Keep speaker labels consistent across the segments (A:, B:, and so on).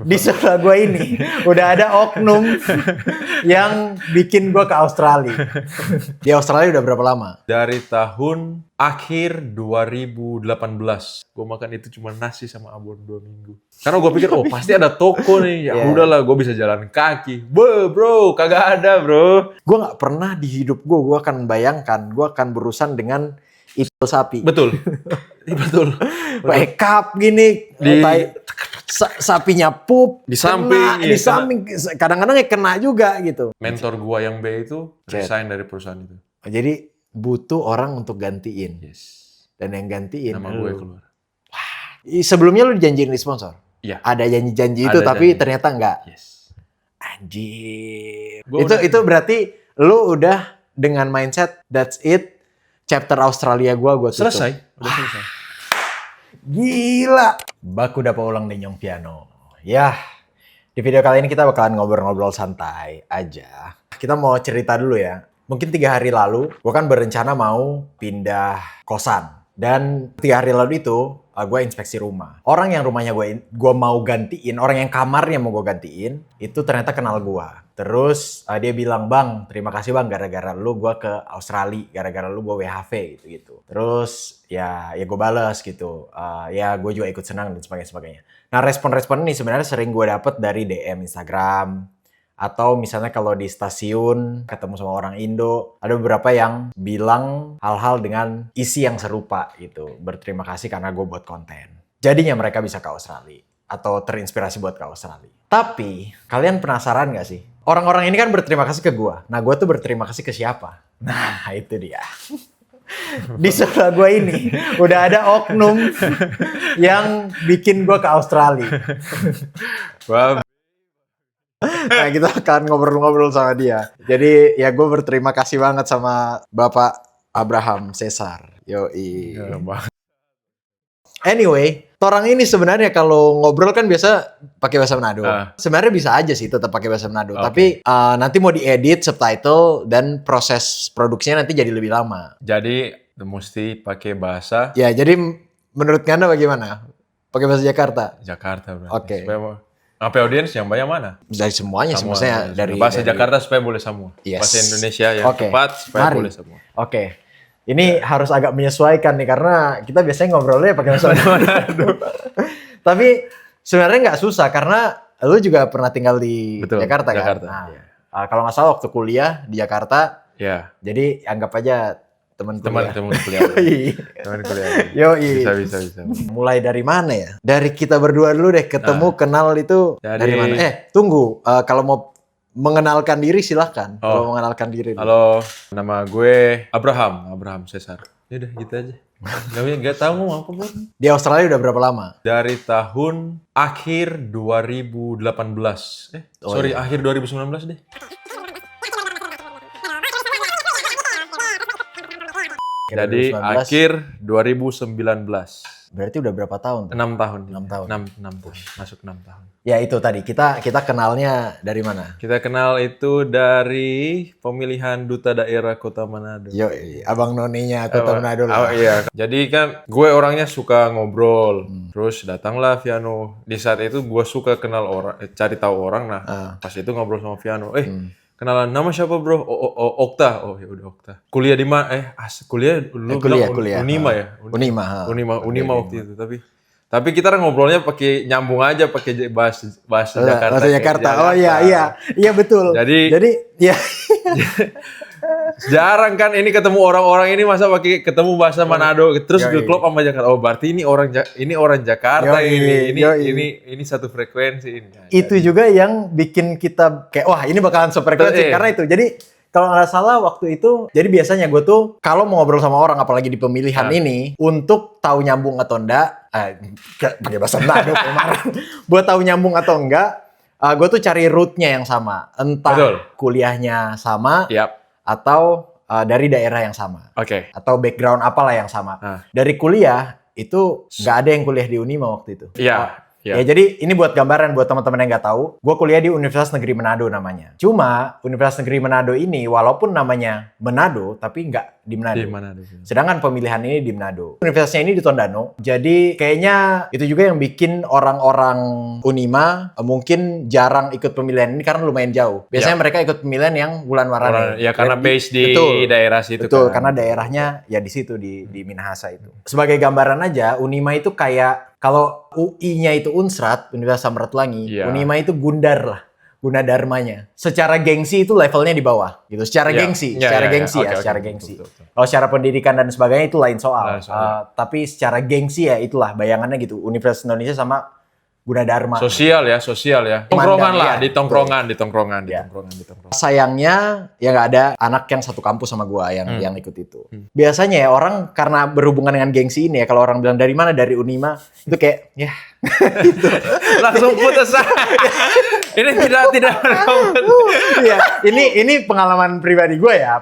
A: Di sebelah gue ini udah ada oknum yang bikin gue ke Australia. Di Australia udah berapa lama?
B: Dari tahun akhir 2018. Gue makan itu cuma nasi sama abon 2 minggu. Karena gue pikir, oh pasti ada toko nih. Ya udahlah, gue bisa jalan kaki. Bro, kagak ada bro.
A: Gue nggak pernah di hidup gue akan membayangkan gue akan berurusan dengan itu sapi.
B: Betul. Betul.
A: Pakai cup gini, sapinya pup
B: di samping,
A: di samping, kadang-kadang ya kena juga gitu.
B: Mentor gua yang B itu resign dari perusahaan itu.
A: Jadi butuh orang untuk gantiin.
B: Yes.
A: Dan yang gantiin
B: nama gue keluar.
A: Wah. Sebelumnya lu dijanjiin di sponsor?
B: Iya.
A: Ada janji-janji itu, tapi ternyata enggak.
B: Yes.
A: Anjir. Itu berarti lu udah dengan mindset that's it. Chapter Australia gua tutup.
B: Selesai. Udah selesai.
A: Gila. Baku dapat ulang denyong piano. Ya, di video kali ini kita bakalan ngobrol-ngobrol santai aja. Kita mau cerita dulu ya. Mungkin 3 hari lalu, gue kan berencana mau pindah kosan. Dan 3 hari lalu itu, gue inspeksi rumah. Orang yang rumahnya gue mau gantiin, orang yang kamarnya mau gue gantiin, itu ternyata kenal gue. Terus dia bilang, "Bang, terima kasih bang, gara-gara lu gue ke Australia, gara-gara lu gue WHV gitu." Terus ya gue balas gitu. Ya gue juga ikut senang dan sebagainya. Nah, respon-respon ini sebenarnya sering gue dapet dari DM Instagram. Atau misalnya kalau di stasiun ketemu sama orang Indo, ada beberapa yang bilang hal-hal dengan isi yang serupa gitu. Berterima kasih karena gue buat konten. Jadinya mereka bisa ke Australia. Atau terinspirasi buat ke Australia. Tapi, kalian penasaran gak sih? Orang-orang ini kan berterima kasih ke gue. Nah, gue tuh berterima kasih ke siapa? Nah, itu dia. Di sebelah gue ini udah ada oknum yang bikin gue ke Australia. Nah, kita akan ngobrol-ngobrol sama dia. Jadi ya gue berterima kasih banget sama Bapak Abraham Cesar. Yoi. Anyway, orang ini sebenarnya kalau ngobrol kan biasa pakai bahasa Manado. Sebenarnya bisa aja sih tetap pakai bahasa Manado. Tapi nanti mau diedit subtitle dan proses produksinya nanti jadi lebih lama.
B: Jadi mesti pakai bahasa.
A: Ya, jadi menurut Anda bagaimana? Pakai bahasa Jakarta?
B: Jakarta berarti.
A: Oke.
B: Sampai audiens yang banyak mana?
A: Dari semuanya sih, maksudnya dari
B: bahasa Jakarta supaya boleh semua.
A: Yes.
B: Bahasa Indonesia yang tepat supaya boleh semua.
A: Oke. Ini harus agak menyesuaikan nih karena kita biasanya ngobrolnya pakai bahasa Manado. Tapi sebenarnya nggak susah karena lu juga pernah tinggal di Jakarta kan? Nah, kalau nggak salah waktu kuliah di Jakarta.
B: Ya.
A: Jadi anggap aja teman kuliah.
B: Teman kuliah. Teman kuliah.
A: Yoi.
B: Bisa.
A: Mulai dari mana ya? Dari kita berdua dulu deh, ketemu kenal itu dari mana? Tunggu, kalau mau mengenalkan diri silahkan. Kalau mengenalkan diri.
B: Halo, nama gue Abraham Cesar. Ya udah gitu aja. Nggak tahu mau apa pun.
A: Di Australia udah berapa lama?
B: Dari tahun akhir 2018. Akhir 2019 deh. Jadi
A: 2019.
B: akhir 2019.
A: Berarti udah berapa tahun?
B: 6 tahun.
A: 6 tahun.
B: 6 tahun. Masuk 6 tahun.
A: Ya itu tadi, kita kenalnya dari mana?
B: Kita kenal itu dari pemilihan Duta Daerah Kota Manado.
A: Yoi, abang noninya Kota Manado lah.
B: Iya. Jadi kan gue orangnya suka ngobrol. Terus datanglah Viano. Di saat itu gue suka kenal orang, cari tahu orang. Nah, pas itu ngobrol sama Viano. Kenalan, nama siapa bro? Okta. Oh ya udah Okta. Kuliah di mana? Kuliah lu
A: kuliah.
B: Unima ya? Unima waktu itu. Tapi kita ngobrolnya pakai nyambung aja, pakai bahasa Jakarta.
A: Bahasa Jakarta. Oh iya betul. Jadi ya.
B: Jarang kan ini ketemu orang-orang ini masa pakai ketemu bahasa Manado terus klop sama Jakarta. Oh berarti ini orang Jakarta ini satu frekuensi ini.
A: Itu juga yang bikin kita kayak wah ini bakalan sefrekuensi karena itu. Jadi kalau nggak salah waktu itu, jadi biasanya gue tuh kalau mau ngobrol sama orang apalagi di pemilihan ini untuk tahu nyambung atau enggak, pakai bahasa Manado kemarin. Buat tahu nyambung atau enggak, gue tuh cari route-nya yang sama, entah kuliahnya sama. Atau dari daerah yang sama. Atau background apalah yang sama. Dari kuliah, itu nggak ada yang kuliah di Unima waktu itu. Ya, jadi ini buat gambaran buat teman-teman yang nggak tahu. Gue kuliah di Universitas Negeri Manado namanya. Cuma, Universitas Negeri Manado ini, walaupun namanya Manado, tapi nggak di Manado.
B: Di Manado.
A: Sedangkan pemilihan ini di Manado. Universitasnya ini di Tondano. Jadi kayaknya itu juga yang bikin orang-orang Unima mungkin jarang ikut pemilihan ini karena lumayan jauh. Biasanya mereka ikut pemilihan yang bulan Warane.
B: Ya karena base di daerah situ
A: betul,
B: kan.
A: karena daerahnya ya di situ di Minahasa itu. Sebagai gambaran aja, Unima itu kayak kalau UI-nya itu Unsrat, Universitas Samratulangi, Unima itu Gundar lah. Gunadarmanya. Secara gengsi itu levelnya di bawah gitu. Secara gengsi, secara gengsi. Kalau secara pendidikan dan sebagainya itu lain soal. Tapi secara gengsi ya itulah bayangannya gitu. Universitas Indonesia sama Gunadarma.
B: Sosial ya. Tongkrongan lah, di tongkrongan.
A: Sayangnya ya nggak ada anak yang satu kampus sama gua yang ikut itu. Biasanya ya orang karena berhubungan dengan gengsi ini ya, kalau orang bilang dari mana, dari Unima, itu kayak ya gitu.
B: Langsung putus. Ini tidak
A: Iya, ini pengalaman pribadi gue ya,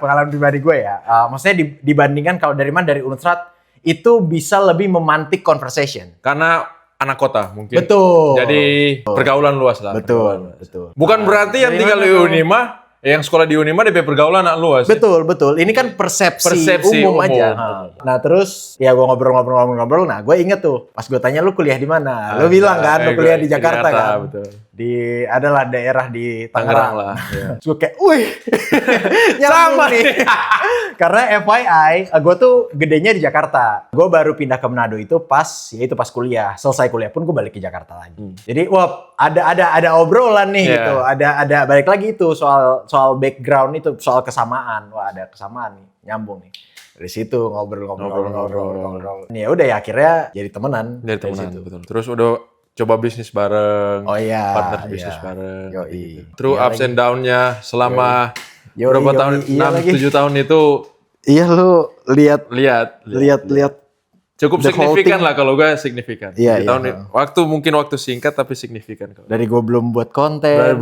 A: maksudnya dibandingkan kalau dari mana, dari Unsrat itu bisa lebih memantik conversation.
B: Karena anak kota mungkin.
A: Betul.
B: Jadi pergaulan luas lah.
A: Betul.
B: Bukan berarti yang tinggal di Unima, yang sekolah di Unima dia pergaulan anak luas.
A: Betul. Ini kan persepsi umum aja. Nah terus ya gue ngobrol. Nah gue inget tuh pas gue tanya lu kuliah di mana, lu bilang kan lu kuliah di Jakarta kan.
B: Betul.
A: Di adalah daerah di Tangerang
B: lah.
A: Terus gue kayak, wih, sama nih. Karena FYI, gue tuh gedenya di Jakarta. Gue baru pindah ke Manado itu pas kuliah. Selesai kuliah pun gue balik ke Jakarta lagi. Jadi, wah, ada obrolan nih gitu. Ada balik lagi itu soal background itu, soal kesamaan. Wah, ada kesamaan nih, nyambung nih. Dari situ ngobrol. Ya udah ya akhirnya jadi temenan.
B: Betul. Terus udah coba bisnis bareng, partner bisnis bareng.
A: Yoi.
B: Terus ups and down-nya selama berapa tahun, 6-7 tahun itu.
A: Iya lu lihat.
B: Cukup signifikan lah kalau gue signifikan.
A: Iya.
B: Waktu singkat tapi signifikan.
A: Dari gue belum buat konten.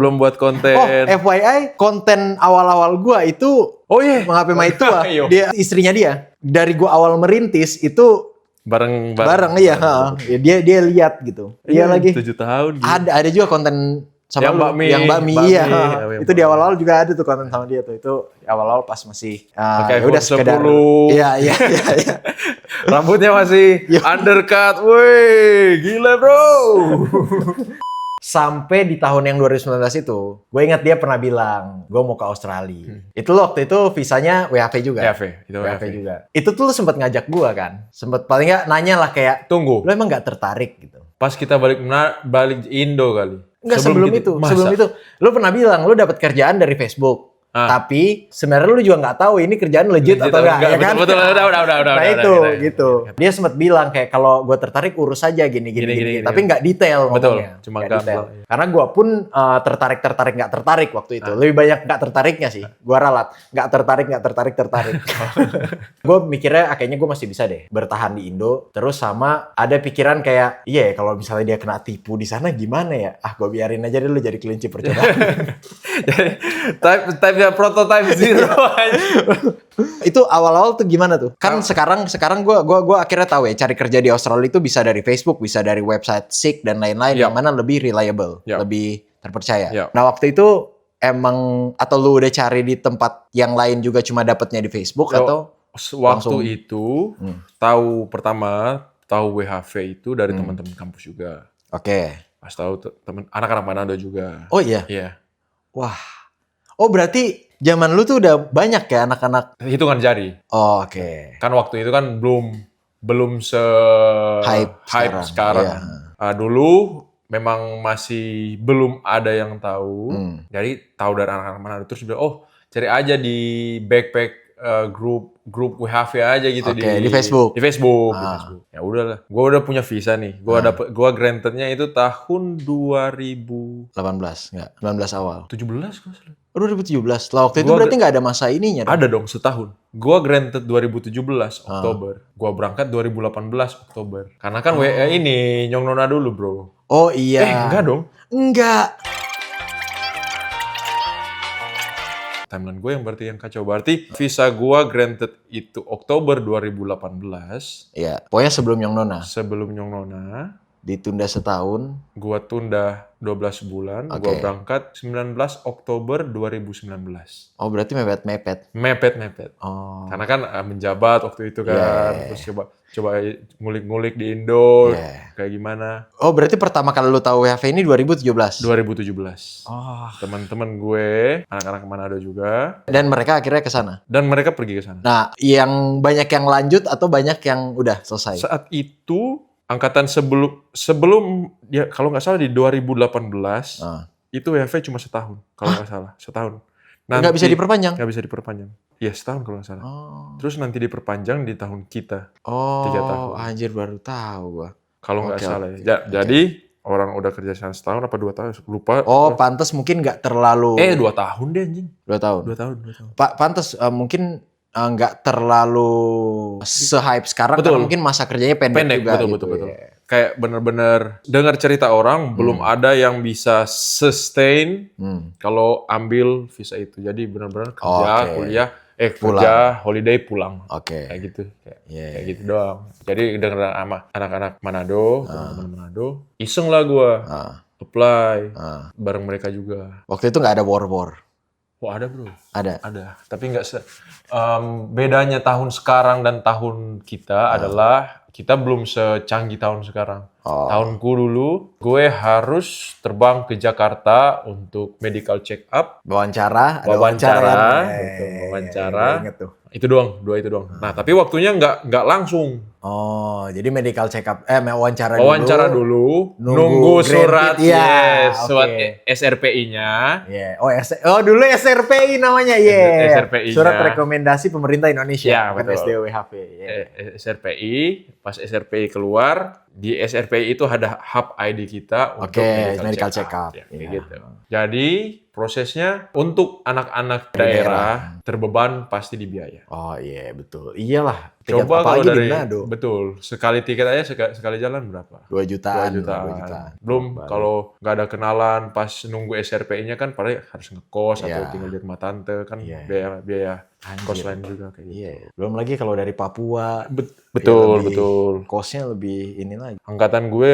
A: Oh, FYI, konten awal-awal gue itu menghape Maitua, dia istrinya dia. Dari gue awal merintis itu bareng iya. Dia lihat gitu. Iya lagi.
B: 7 tahun gitu.
A: Ada juga konten sama yang Mbak Mi. Iya. Itu di awal-awal juga ada tuh konten sama dia tuh. Itu awal-awal pas masih udah sekedar. Iya.
B: Rambutnya masih undercut. Woi, gila bro.
A: Sampai di tahun yang 2019 itu, gue ingat dia pernah bilang, gue mau ke Australia. Itu waktu itu visanya WHV juga. WHV juga. Itu tuh lu sempet ngajak gue kan? Sempet paling nggak nanya lah kayak,
B: tunggu,
A: lu emang nggak tertarik gitu?
B: Pas kita balik Indo kali.
A: Enggak, sebelum itu. Lu pernah bilang, lu dapat kerjaan dari Facebook. Tapi sebenarnya lu juga nggak tahu ini kerjaan legit atau enggak, ya kan?
B: Betul, udah.
A: Nah itu gitu. Dia sempat bilang kayak kalau gue tertarik urus aja gini. Tapi nggak detail ngomongnya.
B: Betul, cuma detail.
A: Karena gue pun tertarik nggak tertarik waktu itu. Lebih banyak nggak tertariknya sih. Gue ralat. Nggak tertarik. Gue mikirnya kayaknya gue masih bisa deh bertahan di Indo. Terus sama ada pikiran kayak, iya kalau misalnya dia kena tipu di sana gimana ya? Gue biarin aja deh lu jadi kelinci percobaan.
B: Type ya prototype zero.
A: Itu awal-awal tuh gimana tuh? Kan sekarang gue akhirnya tahu ya, cari kerja di Australia itu bisa dari Facebook, bisa dari website Seek dan lain-lain yang mana lebih reliable, lebih terpercaya. Nah waktu itu emang atau lu udah cari di tempat yang lain juga cuma dapetnya di Facebook atau
B: waktu itu tahu WHV itu dari teman-teman kampus juga.
A: Oke.
B: Pas tahu teman anak-anak Manado juga.
A: Oh iya.
B: Iya.
A: Wah. Oh berarti zaman lu tuh udah banyak ya anak-anak?
B: Hitungan jari.
A: Oh, oke.
B: Kan waktu itu kan belum
A: hype
B: sekarang. Yeah. Dulu memang masih belum ada yang tahu. Jadi tahu dari anak-anak Manado terus udah cari aja di backpack grup WHV aja gitu
A: di Facebook.
B: Di Facebook. Ya udahlah. Gua udah punya visa nih. Gua grantednya itu tahun 2018
A: enggak? 19 awal.
B: 17 kok salah.
A: 2017. Lah waktu itu berarti nggak ada masa ininya dong?
B: Ada dong, setahun. Gua granted 2017 Oktober. Gua berangkat 2018 Oktober. Karena kan ini Nyong Nona dulu, bro.
A: Oh iya.
B: Enggak dong.
A: Enggak.
B: Timeline gue yang berarti yang kacau. Berarti visa gue granted itu Oktober 2018.
A: Iya, pokoknya sebelum Nyong Nona.
B: Sebelum Nyong Nona.
A: Ditunda setahun.
B: Gua tunda 12 bulan,
A: Oke.
B: gua berangkat 19 Oktober 2019.
A: Oh, berarti mepet-mepet.
B: Mepet-mepet.
A: Oh.
B: Karena kan menjabat waktu itu kan,
A: Yeah.
B: terus coba ngulik-ngulik di Indo,
A: Yeah.
B: kayak gimana.
A: Oh, berarti pertama kali lu tahu WHV ini 2017?
B: 2017.
A: Oh.
B: Teman-teman gue, anak-anak Manado juga,
A: Dan mereka akhirnya ke sana?
B: dan mereka pergi ke sana.
A: Nah, yang banyak yang lanjut atau banyak yang udah selesai?
B: Saat itu, angkatan sebelum ya kalau nggak salah di 2018,
A: Ah.
B: itu WHV cuma setahun, kalau nggak salah, setahun.
A: Nggak bisa diperpanjang?
B: Nggak bisa diperpanjang. Iya, setahun kalau nggak salah.
A: Oh.
B: Terus nanti diperpanjang di tahun kita,
A: Oh,
B: 3 tahun.
A: anjir baru tahu gua.
B: Kalau nggak
A: Oke,
B: salah
A: oke,
B: ya.
A: oke.
B: Jadi, orang udah kerja sana setahun apa 2 tahun, lupa.
A: Oh, pantas mungkin nggak terlalu...
B: 2 tahun deh anjing.
A: 2 tahun?
B: 2 tahun, 2 tahun.
A: Pak, pantas mungkin nggak terlalu se-hype sekarang
B: Betul.
A: karena mungkin masa kerjanya pendek juga
B: betul,
A: gitu.
B: betul.
A: Ya.
B: Kayak bener-bener dengar cerita orang, belum ada yang bisa sustain kalau ambil visa itu. Jadi benar-benar kerja,
A: Oke.
B: kuliah,
A: Pulang.
B: kerja, holiday, pulang.
A: Oke.
B: Kayak gitu.
A: Yeah.
B: Kayak gitu doang. Jadi dengar sama anak-anak Manado, teman-teman Manado, iseng lah gua
A: Ah,
B: apply
A: ah.
B: bareng mereka juga.
A: Waktu itu nggak ada war-war?
B: Wah, ada bro.
A: Ada?
B: Ada. Tapi nggak bedanya tahun sekarang dan tahun kita adalah kita belum secanggih tahun sekarang.
A: Oh.
B: Tahunku dulu, gue harus terbang ke Jakarta untuk medical check up.
A: Wawancara? Ada
B: Wawancara,
A: kan?
B: betul, wawancara.
A: Gue inget tuh.
B: Itu doang, 2 itu doang. Nah, tapi waktunya nggak langsung.
A: Oh, jadi medical check up, wawancara
B: Dulu,
A: nunggu
B: nunggu surat,
A: grant, iya,
B: surat
A: oke.
B: SRPI-nya.
A: Yeah. Oh, dulu SRPI namanya, yeah.
B: SRPI-nya.
A: Surat Rekomendasi Pemerintah Indonesia,
B: Ya,
A: bukan
B: betul.
A: SDWHP. Yeah.
B: SRPI, pas SRPI keluar, di SRPI itu ada hub ID kita untuk
A: Oke, medical check up.
B: Ya, kayak
A: Iya.
B: gitu. Jadi prosesnya untuk anak-anak daerah terbeban pasti di biaya.
A: Oh iya, betul. Iyalah. Tiket
B: Coba kalau
A: apalagi di
B: dari
A: Manado.
B: betul, sekali tiket aja sekali jalan berapa?
A: 2 jutaan.
B: 2 jutaan.
A: 2 jutaan.
B: Belum
A: Balik.
B: kalau nggak ada kenalan pas nunggu SRPI-nya kan paling harus ngekos atau
A: Iya.
B: tinggal di rumah tante kan
A: Iya.
B: biaya
A: Anjir.
B: kos lain juga kayak gitu.
A: Iya. Belum lagi kalau dari Papua.
B: Betul,
A: lebih-
B: betul.
A: Kosnya lebih ini lagi.
B: Angkatan gue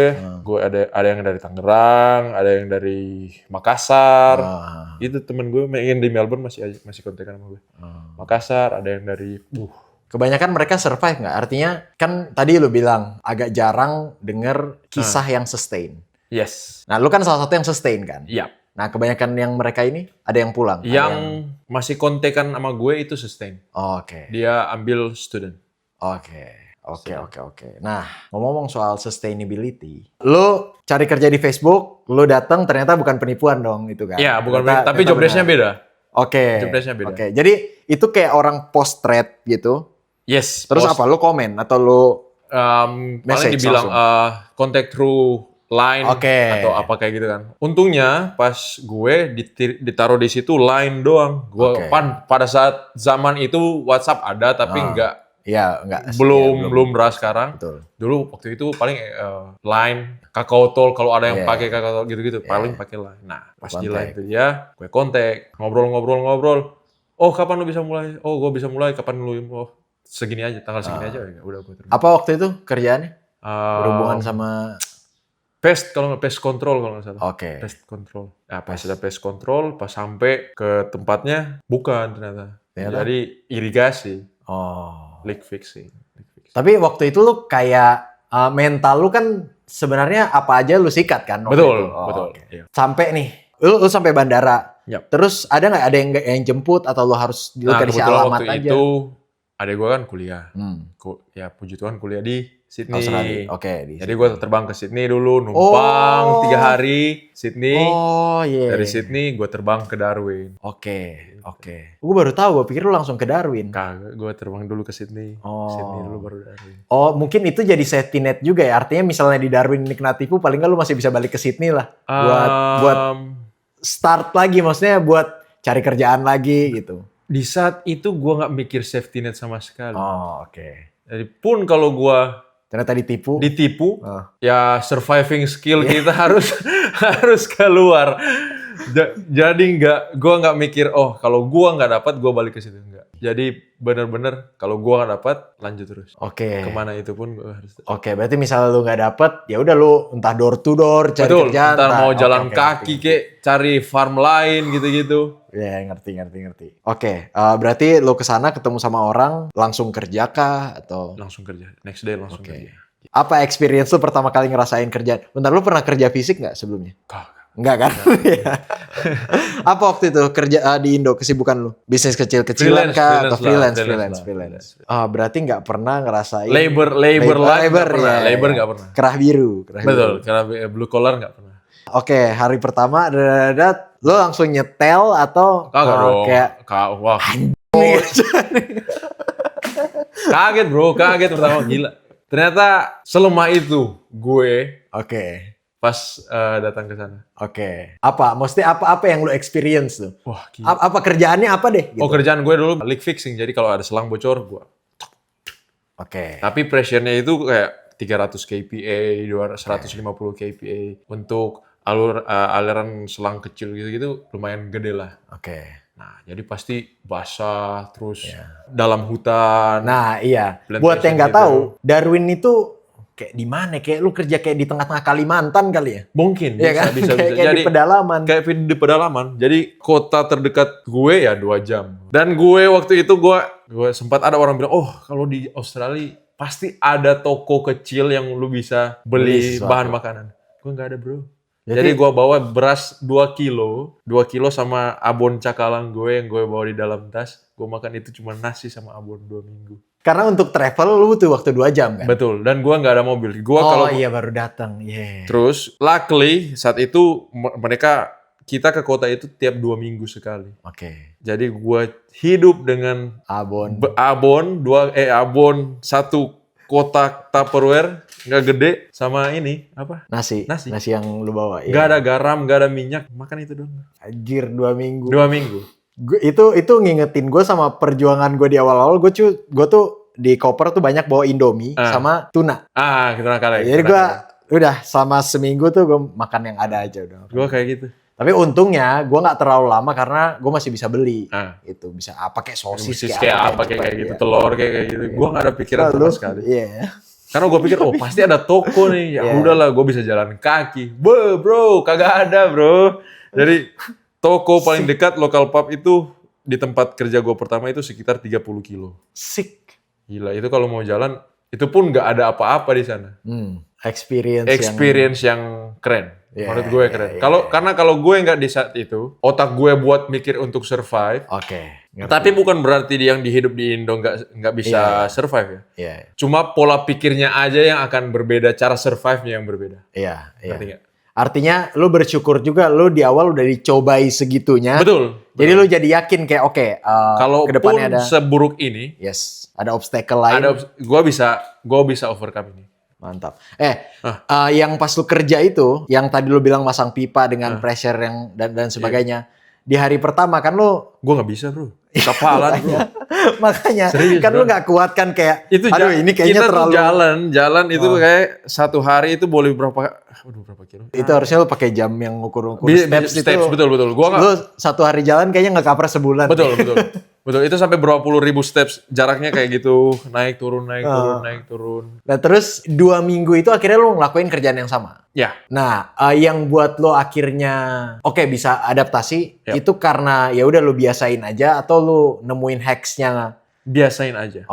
B: ada yang dari Tangerang, ada yang dari Makassar.
A: Ah.
B: Itu temen gue yang di Melbourne masih kontekan sama gue. Makassar, ada yang dari
A: Kebanyakan mereka survive nggak? Artinya kan tadi lu bilang agak jarang denger kisah yang sustain.
B: yes.
A: Nah, lu kan salah satu yang sustain kan?
B: Iya.
A: Nah, kebanyakan yang mereka ini ada yang pulang. ada
B: Yang masih kontekan sama gue itu sustain.
A: Oh, oke.
B: Dia ambil student.
A: Oke. Nah, ngomong-ngomong soal sustainability, lu cari kerja di Facebook, lu datang ternyata bukan penipuan dong itu kan?
B: Iya, bukan
A: Ternyata-
B: tapi
A: ternyata
B: job desk-nya
A: benar.
B: beda.
A: Oke.
B: Job desk-nya beda.
A: Oke. Jadi itu kayak orang post thread gitu.
B: Yes.
A: Terus
B: post-
A: apa? Lu komen atau lu
B: paling
A: Message
B: dibilang
A: langsung.
B: contact through line
A: Oke.
B: atau apa kayak gitu kan. Untungnya pas gue ditaruh di situ line doang. Gue
A: Oke.
B: pada saat zaman itu WhatsApp ada tapi
A: Iya, enggak.
B: belum beras sekarang.
A: Betul.
B: Dulu waktu itu paling line, Kakao Talk kalau ada yang
A: Iya.
B: pakai Kakao Talk gitu-gitu paling pakai line. Nah, pas di
A: Kontak.
B: line itu dia, gue kontak, ngobrol. Oh, kapan lu bisa mulai? Oh, gue bisa mulai kapan lu? Oh, segini aja, tanggal segini aja ya udah gue terima.
A: Apa waktu itu kerjaannya? Berhubungan
B: Eh,
A: sama
B: pest control kalau nggak salah.
A: Oke.
B: Pest control. Nah, pas ada pest control, pas sampai ke tempatnya bukan ternyata.
A: Ternyata?
B: Jadi irigasi,
A: Oh.
B: leak fixing.
A: Tapi waktu itu lu kayak mental lu kan sebenarnya apa aja lu sikat kan? waktu
B: Betul,
A: itu? Oh,
B: betul.
A: oke.
B: Iya.
A: Sampai nih, lu sampai bandara.
B: Yap.
A: Terus ada nggak ada yang jemput atau lu harus lu
B: Nah,
A: kasih
B: kebetulan
A: alamat
B: waktu
A: aja?
B: itu adek gue kan kuliah.
A: Hmm.
B: Ya puji Tuhan kuliah di Sydney.
A: Australia. Oke.
B: Jadi gue terbang ke Sydney dulu, numpang 3 hari Sydney.
A: Oh iya.
B: Dari Sydney gue terbang ke Darwin.
A: Oke. Gue baru tahu. Gue pikir lu langsung ke Darwin.
B: Kagak, gue terbang dulu ke Sydney.
A: Oh.
B: Sydney dulu baru Darwin.
A: Oh, mungkin itu jadi safety net juga ya. Artinya misalnya di Darwin ini kena tipu, paling nggak lu masih bisa balik ke Sydney lah. Buat start lagi, maksudnya buat cari kerjaan lagi gitu.
B: di saat itu gue nggak mikir safety net sama sekali.
A: Oh, oke.
B: Jadi pun kalau gue
A: Ternyata ditipu.
B: ditipu,
A: Oh.
B: ya surviving skill kita harus keluar. Jadi gue nggak mikir, oh kalau gue nggak dapat gue balik ke situ, enggak. Jadi bener-bener kalau gua nggak dapat, lanjut terus.
A: Oke.
B: Kemana itu pun gua harus.
A: Oke, berarti misalnya lu nggak dapet, ya udah lu entah door to door cari
B: Betul,
A: kerjaan.
B: ntar mau
A: Oke,
B: jalan
A: oke,
B: kaki
A: ngerti.
B: kek, cari farm lain gitu-gitu.
A: Ya, ngerti. Oke, berarti lu kesana ketemu sama orang, langsung kerja kah? Atau
B: Langsung kerja, next day langsung kerja.
A: apa experience lu pertama kali ngerasain kerjaan? Bentar, lu pernah kerja fisik nggak sebelumnya?
B: Kagak.
A: Enggak kan? Iya. Apa waktu itu kerja di Indo, kesibukan lu? Bisnis kecil-kecilan kah? Atau freelance? Berarti nggak pernah ngerasain
B: Labor life nggak pernah,
A: ya,
B: labor
A: ya.
B: nggak pernah.
A: Kerah biru.
B: Betul, karena blue collar nggak pernah.
A: Oke, hari pertama lo langsung nyetel atau
B: Kagak dong.
A: kayak
B: Wah. Kaget bro, kaget pertama, gila. Ternyata selemah itu gue
A: Oke.
B: pas datang ke sana.
A: Oke. Apa? Maksudnya apa yang lo experience tuh?
B: Wah, gila.
A: Apa kerjaannya apa deh? Gitu.
B: Oh, kerjaan gue dulu leak fixing. Jadi kalau ada selang bocor, gue.
A: Oke.
B: Tapi pressure-nya itu kayak 300 kPa, 150 kPa. Untuk aliran selang kecil gitu-gitu lumayan gede lah.
A: Oke.
B: Nah, jadi pasti basah, terus dalam hutan.
A: Nah, iya.
B: Plantation
A: Buat yang nggak
B: gitu.
A: tahu, Darwin itu kayak di mana? Kayak lu kerja kayak di tengah-tengah Kalimantan kali ya?
B: Mungkin,
A: Iya kan?
B: bisa.
A: Kayak
B: Jadi,
A: di pedalaman.
B: kayak di pedalaman. Jadi kota terdekat gue ya 2 jam. Dan gue waktu itu gue sempat ada orang bilang, oh kalau di Australia pasti ada toko kecil yang lu bisa
A: Beli
B: beli
A: sesuatu.
B: bahan makanan. Gue nggak ada bro. Jadi gue bawa beras 2 kilo sama abon cakalang gue yang gue bawa di dalam tas. Gue makan itu cuma nasi sama abon 2 minggu.
A: Karena untuk travel lu butuh waktu 2 jam kan?
B: Betul, dan gue nggak ada mobil.
A: Iya baru datang. Yeah.
B: Terus, luckily saat itu kita ke kota itu tiap 2 minggu sekali.
A: Oke.
B: Jadi gue hidup dengan
A: Abon.
B: abon 1 kotak Tupperware nggak gede sama ini apa?
A: Nasi yang lu bawa.
B: Nggak ada garam, nggak ada minyak, makan itu dong.
A: Anjir 2 minggu.
B: 2 minggu.
A: Itu ngingetin gue sama perjuangan gue di awal-awal. Gue tuh di koper tuh banyak bawa Indomie sama tuna.
B: Kita nakal.
A: Jadi gue udah selama seminggu tuh gue makan yang ada aja udah.
B: Gue kayak gitu.
A: Tapi untungnya gue nggak terlalu lama karena gue masih bisa beli. Itu bisa apa kayak sosis
B: kayak apa kayak gitu, telur kayak gitu. Gue nggak ada pikiran sama sekali.
A: Iya.
B: Karena gue pikir, pasti ada toko nih. Ya udahlah, gue bisa jalan kaki. Bro, kagak ada bro. Jadi toko paling dekat lokal pub itu di tempat kerja gue pertama itu sekitar 30 kilo.
A: Sick.
B: Gila, itu kalau mau jalan, itu pun nggak ada apa-apa di sana.
A: Experience
B: yang keren.
A: Yeah,
B: menurut gue keren. Karena kalau gue nggak di saat itu, otak gue buat mikir untuk survive.
A: Oke.
B: Tapi bukan berarti yang hidup di Indo nggak bisa survive ya.
A: Iya.
B: Cuma pola pikirnya aja yang akan berbeda, cara survive-nya yang berbeda.
A: Iya.
B: Ngerti nggak?
A: Artinya lu bersyukur juga lu di awal udah dicobai segitunya.
B: Betul.
A: Jadi lu jadi yakin kayak oke,
B: kalau
A: kedepannya
B: pun seburuk ini,
A: ada obstacle lain.
B: gue bisa overcome ini.
A: Mantap. Yang pas lu kerja itu, yang tadi lu bilang masang pipa dengan pressure yang dan sebagainya. Di hari pertama kan lu
B: gue nggak bisa bro, kapalan bro.
A: Makanya
B: serius,
A: kan
B: bro.
A: lu nggak kuat kan kayak
B: itu
A: ini kayaknya
B: kita
A: terlalu
B: jalan itu kayak 1 hari itu boleh berapa kilo?
A: Itu harusnya lu pakai jam yang ngukur-ngukur steps itu.
B: Betul. Gua
A: lu 1 hari jalan kayaknya nggak cover sebulan. Betul. Itu sampai berapa puluh ribu steps jaraknya kayak gitu, naik turun. Nah terus 2 minggu itu akhirnya lu ngelakuin kerjaan yang sama.
B: Ya.
A: Nah yang buat lo akhirnya bisa adaptasi itu karena ya udah lu biasain aja atau lu nemuin hacksnya?
B: Biasain aja.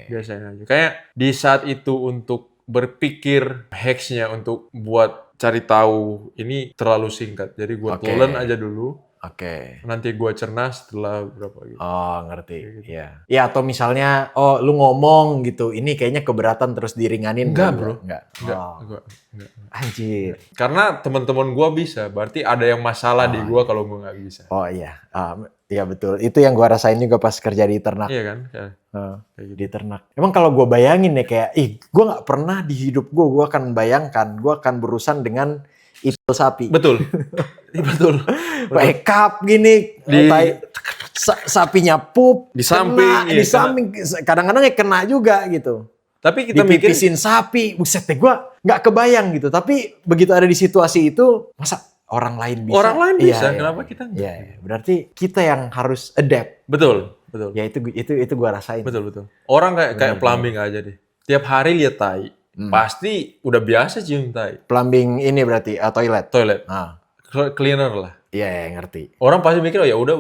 A: Biasain
B: aja. Kayak di saat itu untuk berpikir hacksnya untuk buat cari tahu ini terlalu singkat. Jadi gue telan aja dulu. Nanti gue cerna setelah berapa gitu.
A: Ngerti. Iya. Ya atau misalnya lu ngomong gitu, ini kayaknya keberatan terus diringanin.
B: Enggak bro.
A: Enggak.
B: Anjir. Karena teman-teman gue bisa, berarti ada yang masalah di gue kalau gue nggak bisa.
A: Iya. Iya betul. Itu yang gue rasain juga pas kerja di ternak.
B: Iya kan?
A: Di ternak. Emang kalau gue bayangin nih kayak, gue nggak pernah di hidup gue akan bayangkan, gue akan berurusan dengan itu sapi.
B: Betul.
A: Pakai cup gini, sapinya pup,
B: di samping,
A: di samping, kadang-kadang kena juga gitu.
B: Tapi kita mikir
A: dipipisin sapi, buset deh gue nggak kebayang gitu. Tapi begitu ada di situasi itu, masa orang lain bisa?
B: Orang lain bisa, kenapa kita enggak?
A: Berarti kita yang harus adapt.
B: Betul. betul.
A: Ya itu gue rasain.
B: Betul. Orang kayak plumbing aja deh. Tiap hari lihat tai. Pasti udah biasa cium tai.
A: Plumbing ini berarti toilet.
B: Toilet.
A: Ah,
B: Cleaner lah.
A: iya ngerti.
B: Orang pasti mikir, oh ya udah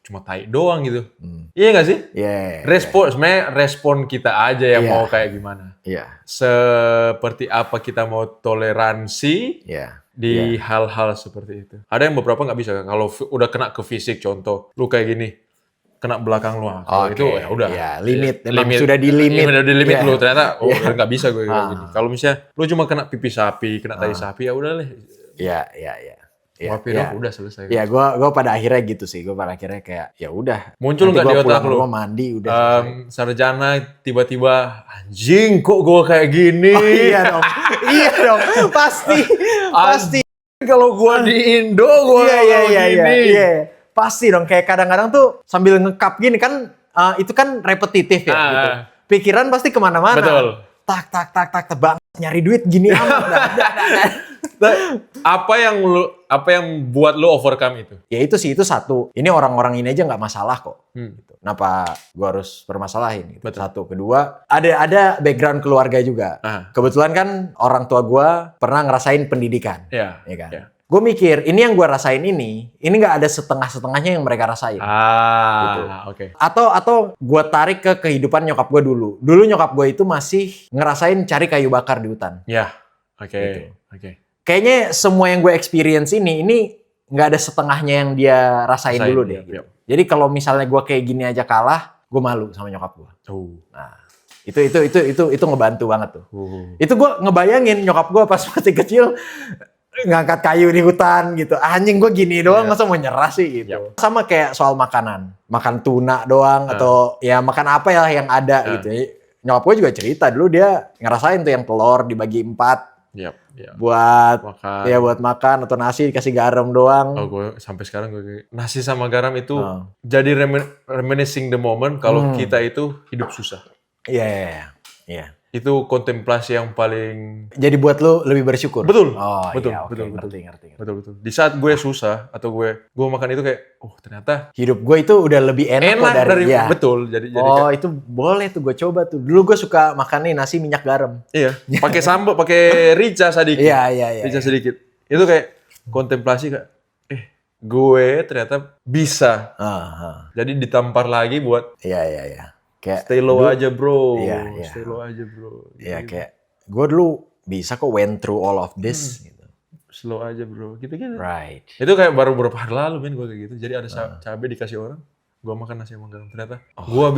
B: cuma tai doang gitu. Iya nggak sih?
A: Iya.
B: Sebenarnya respon kita aja yang
A: Iya.
B: mau kayak gimana.
A: Iya.
B: Seperti apa kita mau toleransi
A: Iya.
B: di hal-hal seperti itu. Ada yang beberapa nggak bisa. Kalau udah kena ke fisik, contoh, lu kayak gini, kena belakang lu, kalau itu ya udah.
A: Iya, limit. Emang sudah di limit.
B: Udah di limit
A: Iya.
B: lu, ternyata nggak bisa gue kayak gini. Kalau misalnya lu cuma kena pipi sapi, kena tai sapi, ya udah lah.
A: Iya.
B: Maafin aku, udah selesai.
A: Ya, gue pada akhirnya gitu sih. Gue pada akhirnya kayak ya udah.
B: Muncul
A: Nanti
B: nggak di
A: gua
B: otak
A: pulang
B: lu?
A: rumah mandi udah selesai.
B: Sarjana tiba-tiba anjing kok gue kayak gini.
A: Oh, iya dong. Pasti.
B: Kalau gue di Indo gue gini.
A: Iya. Pasti dong. Kayak kadang-kadang tuh sambil ngekap gini kan, itu kan repetitif ya. Gitu. Pikiran pasti kemana-mana.
B: Betul.
A: Tak bang nyari duit gini amat.
B: Apa yang buat lo overcome itu?
A: Ya itu sih, itu satu. Ini orang-orang ini aja nggak masalah kok. Gitu. Kenapa gue harus permasalahin? Gitu.
B: Betul.
A: Satu, kedua, ada background keluarga juga. Kebetulan kan orang tua gue pernah ngerasain pendidikan,
B: Iya.
A: ya kan.
B: Iya.
A: Gue mikir ini yang gue rasain ini nggak ada setengah-setengahnya yang mereka rasain. Gitu.
B: Oke.
A: Atau gue tarik ke kehidupan nyokap gue dulu. Dulu nyokap gue itu masih ngerasain cari kayu bakar di hutan.
B: Ya, oke.
A: Gitu.
B: Oke.
A: Kayaknya semua yang gue experience ini nggak ada setengahnya yang dia rasain dulu deh. Gitu. Jadi kalau misalnya gue kayak gini aja kalah, gue malu sama nyokap gue. Nah, itu ngebantu banget tuh. Itu gue ngebayangin nyokap gue pas masih kecil ngangkat kayu di hutan gitu. Anjing gue gini doang, masa mau nyerah sih gitu. Sama kayak soal makanan. Makan tuna doang atau ya makan apa ya yang ada gitu. Nyokap gue juga cerita dulu dia ngerasain tuh yang telur dibagi 4. Buat makan. Ya buat makan atau nasi dikasih garam doang.
B: Oh, gue sampai sekarang nasi sama garam itu jadi reminiscing the moment kalau kita itu hidup susah.
A: Iya.
B: Itu kontemplasi yang paling
A: jadi buat lu lebih bersyukur.
B: Betul.
A: Betul. Ngerti.
B: Betul. Di saat gue susah atau gue makan itu kayak ternyata
A: hidup gue itu udah lebih enak kok dari
B: betul. Jadi
A: itu boleh tuh gue coba tuh. Dulu gue suka makan nih nasi minyak garam.
B: Iya. Pakai sambal, pakai rica sedikit.
A: Iya.
B: Rica sedikit. Itu kayak kontemplasi kayak gue ternyata bisa. Jadi ditampar lagi buat
A: Iya. Kayak
B: stay low aja bro.
A: Iya.
B: Stay low aja bro.
A: Iya kayak gue dulu bisa kok went through all of this gitu.
B: Slow aja bro. Gitu.
A: Right.
B: Itu kayak baru beberapa hari lalu gue kayak gitu. Jadi ada cabai dikasih orang, gue makan nasi sama garam. Ternyata gue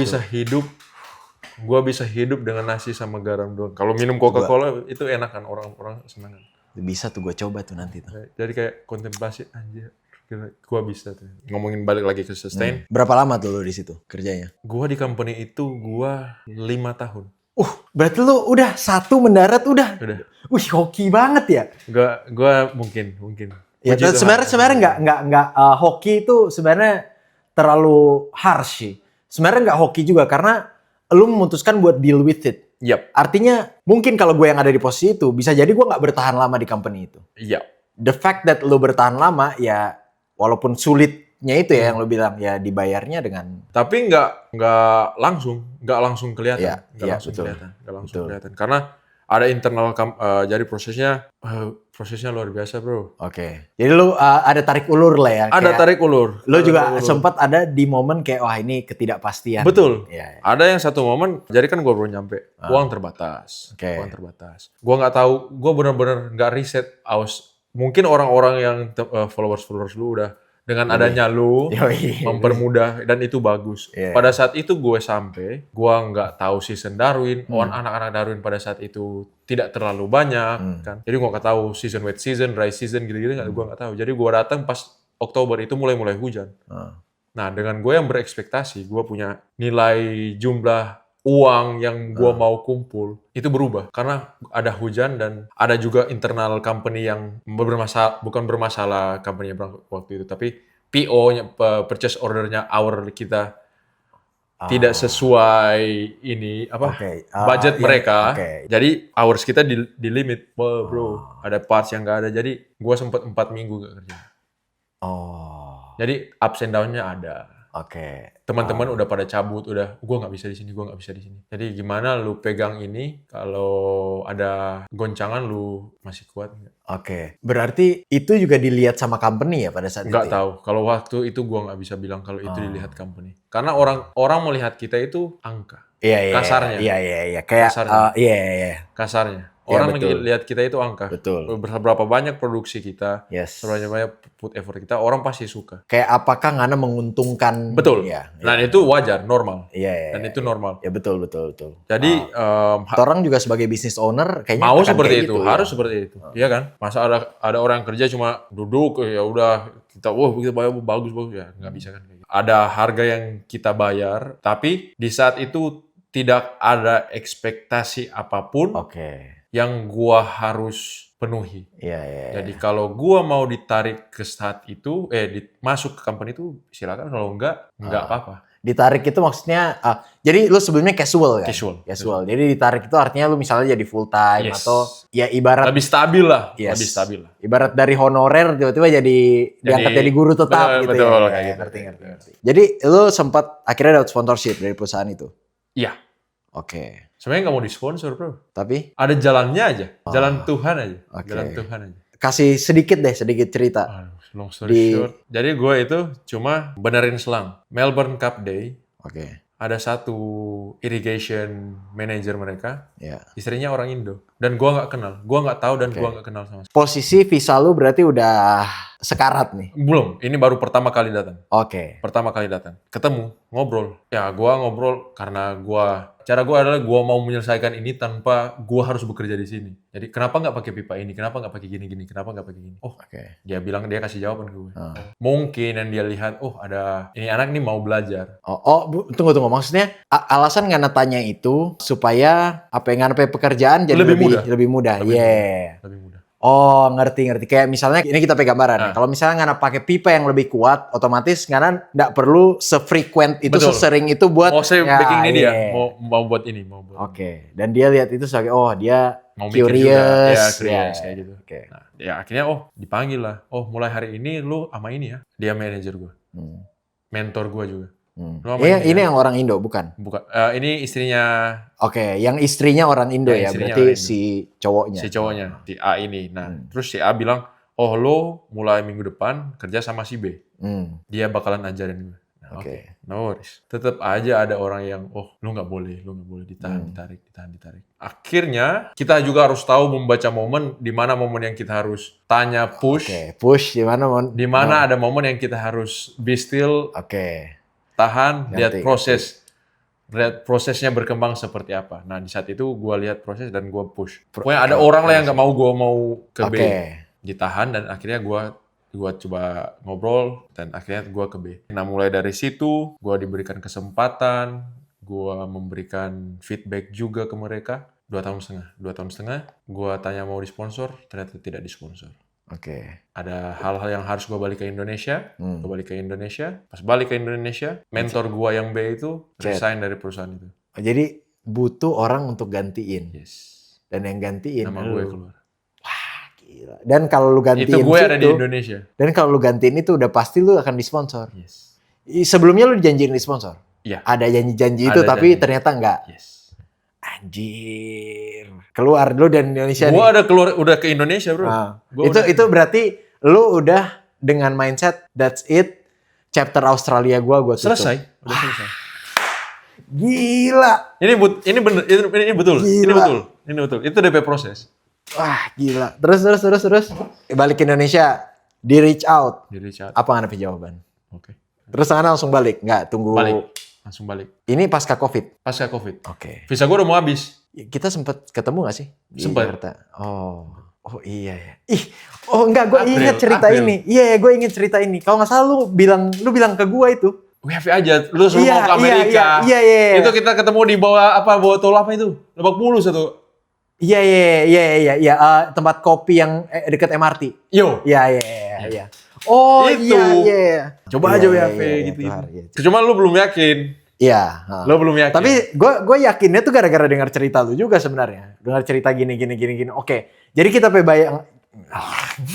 B: bisa hidup dengan nasi sama garam doang. Kalau minum Coca-Cola itu enak kan, orang-orang senang kan.
A: Bisa tuh gue coba tuh nanti tuh.
B: Jadi kayak kontemplasi anjir. Gue bisa tuh. Ngomongin balik lagi ke sustain.
A: Berapa lama tuh lo di situ kerjanya?
B: Gue di company itu 5 tahun.
A: Berarti lu udah 1 mendarat udah. Wih, hoki banget ya.
B: Gue mungkin.
A: Ya, sebenarnya nggak hoki itu sebenarnya terlalu harsh sih. Sebenarnya nggak hoki juga karena lu memutuskan buat deal with it.
B: Yap.
A: Artinya mungkin kalau gue yang ada di posisi itu bisa jadi gue nggak bertahan lama di company itu.
B: Yap.
A: The fact that lu bertahan lama ya walaupun sulitnya itu ya yang lu bilang ya dibayarnya dengan.
B: Tapi nggak langsung kelihatan.
A: Nggak langsung kelihatan.
B: Karena ada internal jadi prosesnya luar biasa bro.
A: Oke. Jadi lu ada tarik ulur lah ya.
B: Ada tarik ulur.
A: Lu juga sempat ada di momen kayak wah ini ketidakpastian.
B: Betul.
A: Ya.
B: Ada yang satu momen, jadi kan gue baru nyampe, uang terbatas. Uang terbatas. Gue nggak tahu, gue benar-benar nggak riset. Mungkin orang-orang yang followers lu udah dengan adanya lu mempermudah dan itu bagus. Pada saat itu gue sampai, gue nggak tahu season Darwin, anak-anak Darwin pada saat itu tidak terlalu banyak kan. Jadi gue nggak tahu season wet season, dry season gitu-gitu gue nggak tahu. Jadi gue datang pas Oktober itu mulai hujan. Nah dengan gue yang berekspektasi, gue punya nilai jumlah uang yang gue mau kumpul itu berubah karena ada hujan dan ada juga internal company yang bukan bermasalah company waktu itu, tapi PO-nya purchase order-nya kita tidak sesuai budget mereka. Jadi hours kita di limit. Bro, ada parts yang nggak ada. Jadi gue sempat 4 minggu gak kerja. Jadi ups and down-nya ada.
A: Oke.
B: Teman-teman udah pada cabut, udah gua nggak bisa di sini, gua nggak bisa di sini. Jadi gimana lu pegang ini kalau ada goncangan lu masih kuat nggak?
A: Oke. Berarti itu juga dilihat sama company ya pada saat
B: Nggak
A: itu? Ya?
B: tahu. Kalau waktu itu gua nggak bisa bilang kalau itu dilihat company. Karena orang melihat kita itu angka.
A: Iya, iya,
B: Kasarnya.
A: iya. Kayak,
B: Kasarnya.
A: iya.
B: Kasarnya.
A: Iya,
B: Orang lagi
A: betul.
B: lihat kita itu angka.
A: Betul.
B: Berapa banyak produksi kita,
A: Yes.
B: seberapa banyak put effort kita, orang pasti suka.
A: Kayak apakah Ngana menguntungkan?
B: Betul.
A: Iya.
B: Nah itu wajar, normal.
A: Iya.
B: Dan itu normal.
A: Ya betul.
B: Jadi
A: Orang juga sebagai business owner kayaknya
B: mau
A: akan
B: seperti
A: kayak
B: itu,
A: gitu,
B: harus
A: ya.
B: seperti itu, iya kan? Masa ada orang kerja cuma duduk, ya udah kita, kita bayar bagus ya nggak bisa kan? Kayak gitu. Ada harga yang kita bayar, tapi di saat itu tidak ada ekspektasi apapun
A: Oke.
B: yang gua harus penuhi.
A: Iya.
B: Jadi kalau gua mau ditarik ke saat itu, masuk ke company itu silakan, kalau enggak apa-apa.
A: Ditarik itu maksudnya, jadi lu sebelumnya casual kan?
B: Casual.
A: Jadi ditarik itu artinya lu misalnya jadi full time
B: Yes.
A: atau ya ibarat
B: Lebih stabil lah,
A: Yes.
B: lebih stabil lah.
A: Ibarat dari honorer tiba-tiba diangkat jadi guru tetap gitu
B: betul,
A: ya.
B: kayak gitu.
A: Ngerti. Jadi lu sempat akhirnya dapat sponsorship dari perusahaan itu.
B: Iya.
A: Oke.
B: Sebenarnya nggak mau disponsor, bro.
A: Tapi
B: Ada jalannya aja, jalan Tuhan aja,
A: Oke.
B: jalan Tuhan aja.
A: kasih sedikit cerita.
B: Aduh, long story short. Jadi gue itu cuma benerin selang. Melbourne Cup Day,
A: Oke.
B: ada satu irrigation manager mereka,
A: Ya.
B: istrinya orang Indo. Dan gue nggak kenal, gue nggak tahu dan gue nggak kenal sama sekali.
A: Posisi visa lu berarti udah sekarat nih.
B: Belum, ini baru pertama kali datang.
A: Oke.
B: Pertama kali datang. Ketemu, ngobrol. Ya, gue ngobrol karena cara gue adalah gue mau menyelesaikan ini tanpa gue harus bekerja di sini. Jadi kenapa nggak pakai pipa ini? Kenapa nggak pakai gini? Kenapa nggak pakai gini? Oh,
A: Oke.
B: dia bilang, dia kasih jawaban ke gue. Mungkin yang dia lihat, ada ini anak nih mau belajar.
A: Tunggu. Maksudnya alasan Ngana tanya itu supaya apa yang Ngana pekerjaan jadi lebih mudah. Iya.
B: Lebih mudah.
A: Oh, ngerti. Kayak misalnya ini kita pakai gambaran nih. Kalau misalnya Ngana pakai pipa yang lebih kuat, otomatis Ngana nggak perlu sefrequent itu,
B: Betul.
A: sesering itu buat
B: Mau saya baking ini
A: iya.
B: dia, mau buat ini,
A: Oke. Dan dia lihat itu sebagai dia
B: mau mikir
A: curious.
B: juga. Ya, curious kayak gitu.
A: Oke.
B: Nah, ya akhirnya dipanggil lah. Mulai hari ini lu sama ini ya. Dia manajer gue. Mentor gue juga. Lu sama
A: Ini yang orang Indo, bukan?
B: Bukan. Ini istrinya.
A: Oke, yang istrinya orang Indo ya,
B: istrinya
A: berarti
B: orang Indo.
A: si cowoknya.
B: Si cowoknya, si A ini. Nah, terus si A bilang, lo mulai minggu depan kerja sama si B. Dia bakalan ajarin gue. Nah, Oke, no worries. Tetap aja ada orang yang, lu nggak boleh ditarik. Akhirnya kita juga harus tahu membaca momen, di mana momen yang kita harus tanya push,
A: Oke, push di mana?
B: di mana ada momen yang kita harus be still,
A: Oke.
B: tahan, lihat
A: Ngerti.
B: prosesnya berkembang seperti apa. Nah, di saat itu gue lihat proses dan gue push. Pokoknya ada orang lah yang nggak mau gue mau ke B. Ditahan dan akhirnya gue coba ngobrol dan akhirnya gue ke B. Nah, mulai dari situ gue diberikan kesempatan, gue memberikan feedback juga ke mereka. 2 tahun setengah, gue tanya mau disponsor, ternyata tidak disponsor.
A: Oke.
B: Ada hal-hal yang harus gue balik ke Indonesia, Pas balik ke Indonesia, mentor gue yang B itu resign dari perusahaan itu.
A: Jadi butuh orang untuk gantiin.
B: Yes.
A: Dan yang gantiin
B: Nama gue keluar.
A: Gila. Dan kalau lu gantiin
B: Itu gue ada di Indonesia.
A: Dan kalau lu gantiin itu udah pasti lu akan disponsor.
B: Yes.
A: Sebelumnya lu dijanjiin disponsor.
B: Iya.
A: Ada janji-janji itu,
B: Ada
A: tapi
B: janji.
A: ternyata enggak.
B: Yes.
A: Anjir. Keluar dulu dari Indonesia
B: Gue
A: nih.
B: udah ke Indonesia, bro.
A: Itu berarti lu udah dengan mindset that's it. Chapter Australia gua tutup.
B: Selesai. Udah selesai.
A: Gila.
B: Ini bener, ini betul.
A: Gila.
B: Ini betul. Itu DP proses.
A: Wah, gila. Terus. Balik ke Indonesia, di reach out.
B: Jadi chat.
A: Apa nggak ada jawaban?
B: Oke.
A: Terus sana langsung balik? Nggak, tunggu.
B: Langsung balik.
A: Ini pasca COVID?
B: Pasca COVID.
A: Oke.
B: Visa gue udah mau habis.
A: Kita sempat ketemu nggak sih? Di
B: Sempet.
A: Jakarta? Oh iya ya. Enggak, gue inget cerita
B: April.
A: ini. Iya, gue inget cerita ini. Kalau nggak salah lu bilang ke gue itu.
B: WFH aja. Lu suruh mau ke Amerika.
A: Iya.
B: Itu kita ketemu di bawah tol apa itu? Lebak Bulus atau?
A: Iya. Tempat kopi yang dekat MRT.
B: Yo.
A: Iya. Oh
B: Itu.
A: iya.
B: Coba aja WFH gitu. Cuma lu belum yakin.
A: Iya.
B: Lu belum yakin.
A: Tapi gue yakinnya tuh gara-gara dengar cerita lu juga sebenarnya. Dengar cerita gini. Oke. Jadi kita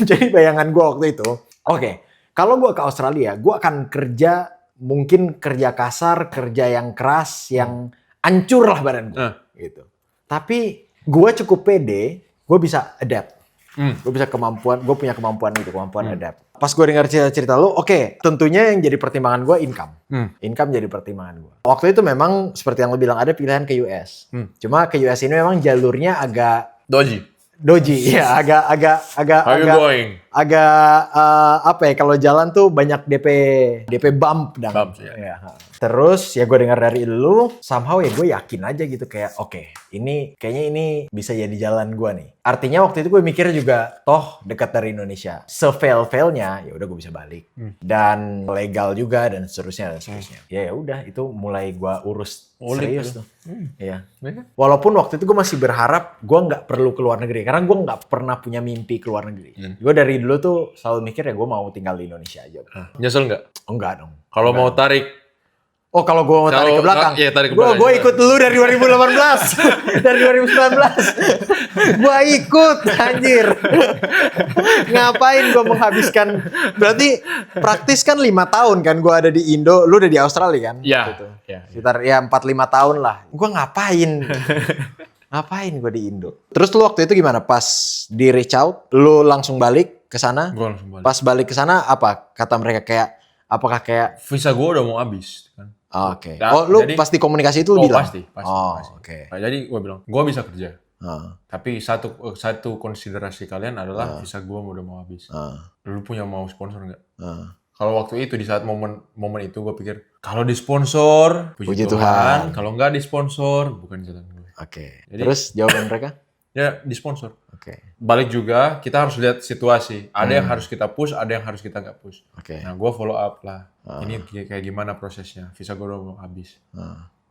A: jadi bayangan gue waktu itu. Oke. Kalau gue ke Australia, gue akan kerja mungkin kerja kasar, kerja yang keras, yang hancur lah badan gue. Gitu. Tapi gue cukup pede, gue bisa adapt. Gue bisa gue punya kemampuan gitu, kemampuan adapt. Pas gue dengar cerita lu, oke, tentunya yang jadi pertimbangan gue income. Income jadi pertimbangan gue. Waktu itu memang seperti yang lu bilang ada pilihan ke US. Cuma ke US ini memang jalurnya agak doji, ya agak
B: How you going?
A: apa ya, kalau jalan tuh banyak DP bump dan ya. Terus ya gue dengar dari lu, somehow ya gue yakin aja gitu kayak oke, kayaknya ini bisa jadi jalan gue nih. Artinya waktu itu gue mikir juga toh dekat dari Indonesia, se-fail-failnya ya udah gue bisa balik dan legal juga dan seterusnya. Ya udah itu mulai gue urus serius tuh. Iya. Walaupun waktu itu gue masih berharap gue nggak perlu keluar negeri karena gue nggak pernah punya mimpi keluar negeri. Gue dari dulu tuh selalu mikir ya gue mau tinggal di Indonesia aja.
B: Nyesel nggak?
A: Oh, enggak dong.
B: Kalau mau tarik.
A: Oh, kalau gue mau tarik ke belakang.
B: Iya, tarik ke belakang.
A: Gue ikut dulu dari 2018. Dari 2019. Gue ikut, anjir. Ngapain gue menghabiskan. Berarti praktis kan 5 tahun kan gue ada di Indo. Lu udah di Australia kan?
B: Iya.
A: Gitu. Sekitar ya 4-5 tahun lah. Gue ngapain? Ngapain gue di Indo? Terus lu waktu itu gimana? Pas di reach out, lu langsung balik ke sana?
B: Gue langsung balik.
A: Pas balik ke sana apa kata mereka kayak apakah kayak
B: visa gue udah mau habis kan?
A: Oke. Oh, lu pasti komunikasi itu lu bilang?
B: Pasti.
A: Oke.
B: Nah, jadi gue bilang, gue bisa kerja. Tapi satu konsiderasi kalian adalah visa gue udah mau habis. Lu punya mau sponsor nggak? Kalau waktu itu di saat momen itu gue pikir kalau disponsor, puji Tuhan. Kalau nggak disponsor, bukan jalan gue.
A: Oke. Terus jawaban mereka?
B: Ya disponsor.
A: Oke.
B: Balik juga kita harus lihat situasi. Ada yang harus kita push, ada yang harus kita nggak push.
A: Oke.
B: Nah gue follow up lah. Ini kayak gimana prosesnya? Visa gue udah mau habis.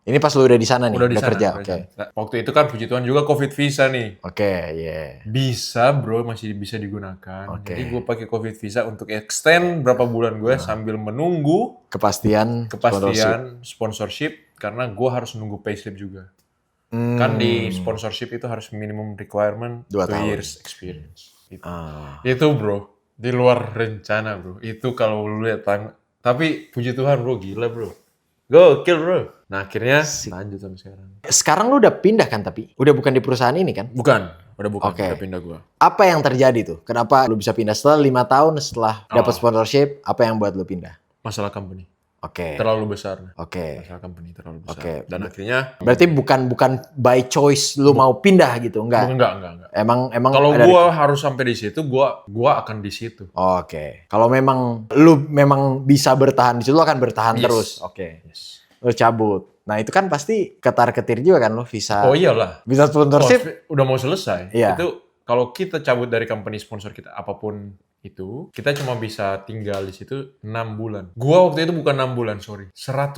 A: Ini pas lu udah di sana nih,
B: udah
A: kerja.
B: Oke. Nah, waktu itu kan puji Tuhan juga COVID visa nih.
A: Oke, yeah.
B: Bisa bro, masih bisa digunakan. Jadi gue pakai COVID visa untuk extend berapa bulan gue sambil menunggu
A: kepastian
B: sponsorship karena gue harus nunggu payslip juga. Kan di sponsorship itu harus minimum requirement 2 years experience. Itu bro, di luar rencana bro. Itu kalau lu lihat tapi puji Tuhan bro, gila bro. Gokil bro. Nah akhirnya lanjut sampai sekarang.
A: Sekarang lu udah pindah kan tapi? Udah bukan di perusahaan ini kan?
B: Bukan, udah pindah gua.
A: Apa yang terjadi tuh? Kenapa lu bisa pindah setelah 5 tahun setelah dapat sponsorship? Apa yang buat lu pindah?
B: Masalah company.
A: Oke.
B: Terlalu besar.
A: Masalah
B: company terlalu besar. Dan akhirnya
A: berarti bukan by choice lu mau pindah gitu, enggak?
B: Enggak.
A: Emang
B: kalau gua harus sampai di situ, gua akan di situ.
A: Oke. Kalau memang lu bisa bertahan di situ, lu akan bertahan terus. Oke. Lu cabut. Nah, itu kan pasti ketar-ketir juga kan lu visa.
B: Oh iyalah.
A: Visa sponsorship
B: udah mau selesai.
A: Iya.
B: Itu kalau kita cabut dari company sponsor kita apapun itu, kita cuma bisa tinggal di situ 6 bulan. Gua waktu itu bukan 6 bulan, sorry. 90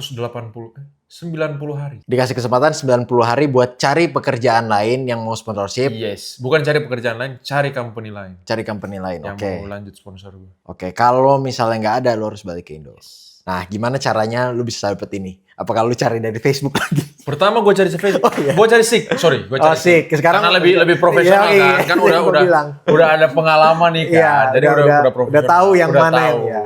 B: hari.
A: Dikasih kesempatan 90 hari buat cari pekerjaan lain yang mau sponsorship.
B: Yes. Bukan cari pekerjaan lain, cari company lain.
A: Yang
B: mau lanjut sponsor gue.
A: Oke. Kalau misalnya nggak ada, lu harus balik ke Indo. Nah, gimana caranya lu bisa dapet ini? Apakah lu cari dari Facebook lagi?
B: Pertama gue cari Facebook. Gue cari SIG. Sorry, gue cari
A: SIG. Sekarang
B: karena lebih profesional kan. Kan udah ada pengalaman nih kan.
A: Iya,
B: jadi udah profesional.
A: Udah tahu yang mana yang ya.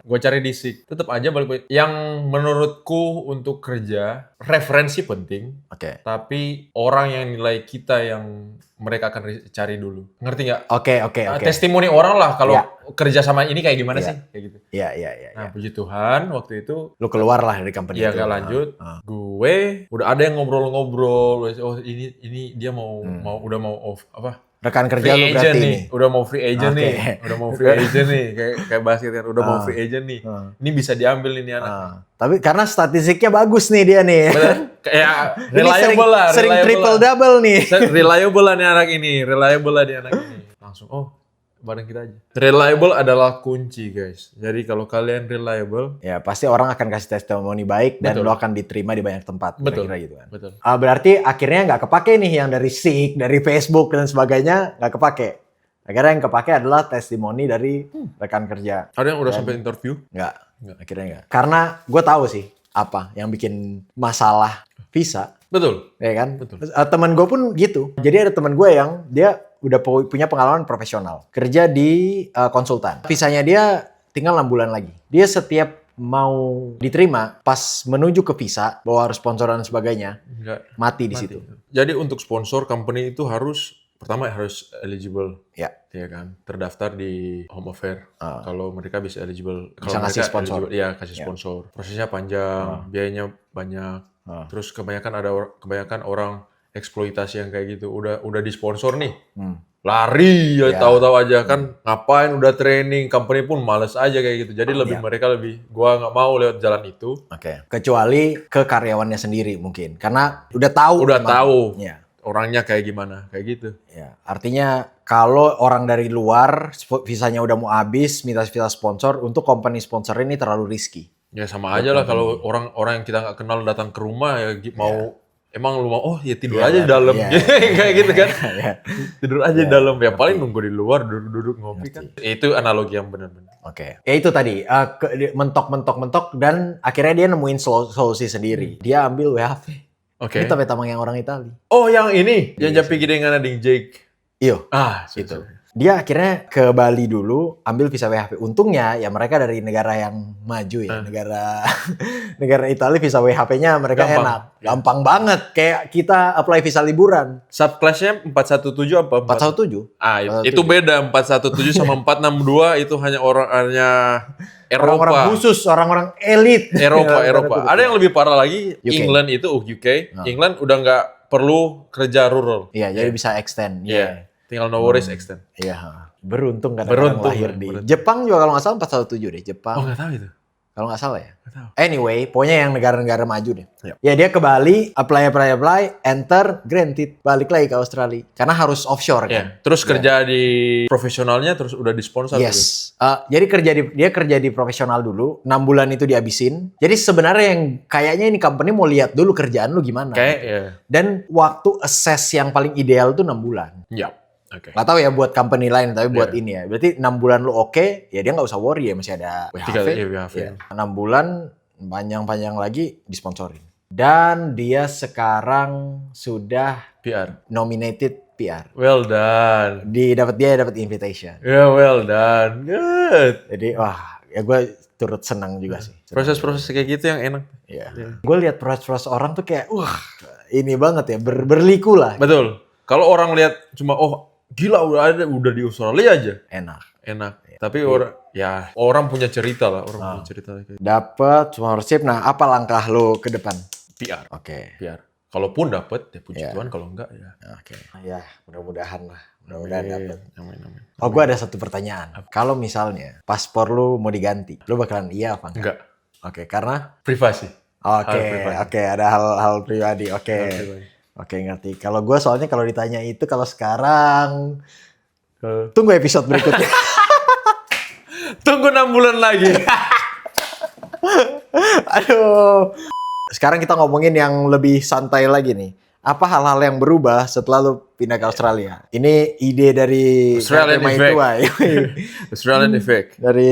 B: Gue cari di SIG. Tetap aja balik. Yang menurutku untuk kerja, referensi penting.
A: Oke.
B: Tapi orang yang nilai kita yang mereka akan cari dulu. Ngerti nggak?
A: Oke.
B: Testimoni orang lah kalau kerja sama ini kayak gimana sih? Kayak gitu.
A: Iya.
B: Nah, puji Tuhan waktu itu
A: lu keluar lah dari company
B: itu. Iya, gak lanjut. Gue udah ada yang ngobrol-ngobrol. Oh, ini dia mau
A: rekan kerja lu berarti
B: nih.
A: ini.
B: Udah mau free agent nih. Udah mau free agent nih. Kayak basket kan. Udah mau free agent nih. Ini bisa diambil ini anak.
A: Tapi karena statistiknya bagus nih dia nih.
B: Bener? Kayak reliable lah.
A: Sering triple double nih.
B: Reliable lah nih anak ini. Langsung, bareng kita aja. Reliable adalah kunci guys. Jadi kalau kalian reliable.
A: Ya pasti orang akan kasih testimoni baik. Dan lo akan diterima di banyak tempat.
B: Betul.
A: Kira-kira gitu kan.
B: Betul.
A: Berarti akhirnya nggak kepake nih yang dari SIG, dari Facebook dan sebagainya. Nggak kepake. Akhirnya yang kepake adalah testimoni dari rekan kerja.
B: Ada yang udah sampai interview?
A: Nggak. Akhirnya nggak. Karena gue tahu sih apa yang bikin masalah visa.
B: Betul.
A: Ya kan?
B: Betul.
A: Temen gue pun gitu. Jadi ada temen gue yang dia udah punya pengalaman profesional. Kerja di konsultan. Visanya dia tinggal 6 bulan lagi. Dia setiap mau diterima, pas menuju ke visa, bahwa harus sponsoran dan sebagainya,
B: Enggak.
A: mati di situ.
B: Jadi untuk sponsor company itu pertama harus eligible.
A: Ya.
B: Ya kan, terdaftar di Home Affairs. Kalau mereka bisa eligible,
A: Bisa
B: kalau
A: ngasih
B: mereka
A: sponsor.
B: eligible, ya kasih sponsor. Prosesnya panjang, biayanya banyak. Terus kebanyakan orang eksploitasi yang kayak gitu. Udah disponsor nih, lari ya tahu-tahu aja kan ngapain udah training, company pun males aja kayak gitu. Jadi gua nggak mau lewat jalan itu.
A: Oke. Kecuali ke karyawannya sendiri mungkin, karena udah tahu. Ya.
B: Orangnya kayak gimana, kayak gitu.
A: Ya, artinya kalau orang dari luar visanya udah mau habis, minta visa sponsor, untuk company sponsor ini terlalu risky.
B: Ya sama aja lah kalau orang yang kita nggak kenal datang ke rumah ya mau emang lu mau ya tidur aja di dalam kayak gitu kan. Tidur aja di dalam ya paling nunggu di luar duduk ngopi kan. Itu analogi yang benar-benar.
A: Oke. Ya itu tadi mentok dan akhirnya dia nemuin solusi sendiri. Dia ambil WHV.
B: Oke.
A: Ini tamang yang orang Itali.
B: Oh yang ini yang Japi gede dengan ading Jake.
A: Iyo.
B: Gitu.
A: Dia akhirnya ke Bali dulu, ambil visa WHV. Untungnya ya mereka dari negara yang maju ya, negara Italia visa WHV-nya mereka enak. Gampang banget, kayak kita apply visa liburan.
B: Subclass-nya 417 apa?
A: 417.
B: Itu beda 417 sama 462 itu hanya orangnya Eropa.
A: Orang-orang khusus, orang-orang elit.
B: Eropa. Ada yang lebih parah lagi,
A: UK.
B: England itu UK. England udah nggak perlu kerja rural.
A: Iya, jadi bisa extend.
B: Iya. Tinggal no worries extend.
A: Iya. Beruntung kadang-kadang lahir di Jepang juga kalau nggak salah 417 deh. Jepang.
B: Oh nggak tahu itu.
A: Kalau nggak salah ya.
B: Nggak tahu.
A: Anyway, pokoknya yang negara-negara maju deh. Ya dia ke Bali, apply, enter, granted, balik lagi ke Australia. Karena harus offshore kan.
B: Terus kerja di profesionalnya terus udah disponsor.
A: Yes. Jadi dia kerja di profesional dulu, 6 bulan itu dihabisin. Jadi sebenarnya yang kayaknya ini company mau lihat dulu kerjaan lu gimana. Dan waktu assess yang paling ideal tuh 6 bulan.
B: Iya. Okay.
A: Gak tahu ya buat company lain, tapi buat ini ya. Berarti 6 bulan lu oke, ya dia nggak usah worry ya, masih ada WHV. Ya. 6 bulan, panjang-panjang lagi disponsorin. Dan dia sekarang sudah
B: PR.
A: Nominated PR.
B: Well done.
A: Dia dapat invitation.
B: Yeah, well done. Good.
A: Jadi ya gue turut senang juga sih.
B: Proses-proses kayak gitu yang enak.
A: Iya. Gue lihat proses orang tuh kayak, ini banget ya, berliku lah.
B: Betul. Kalau orang lihat cuma gila udah di Australia aja.
A: Enak.
B: Ya. Tapi orang punya cerita lah, punya cerita.
A: Dapat sponsorship. Nah, apa langkah lo ke depan?
B: PR.
A: Oke.
B: PR. Kalaupun dapat ya puji Tuhan, kalau enggak ya.
A: Oke. Ya, mudah-mudahan lah. Mudah-mudahan dapat.
B: Amin.
A: Gue ada satu pertanyaan. Kalau misalnya paspor lu mau diganti, lu bakalan iya apa enggak?
B: Enggak.
A: Oke, karena
B: privasi.
A: Oke, ada hal pribadi. Oke, ngerti. Kalau gue soalnya kalau ditanya itu kalau sekarang tunggu episode berikutnya.
B: Tunggu 6 bulan lagi.
A: Aduh. Sekarang kita ngomongin yang lebih santai lagi nih. Apa hal-hal yang berubah setelah lu pindah ke Australia? Ini ide dari
B: Australian Effect. Australian Effect.
A: Dari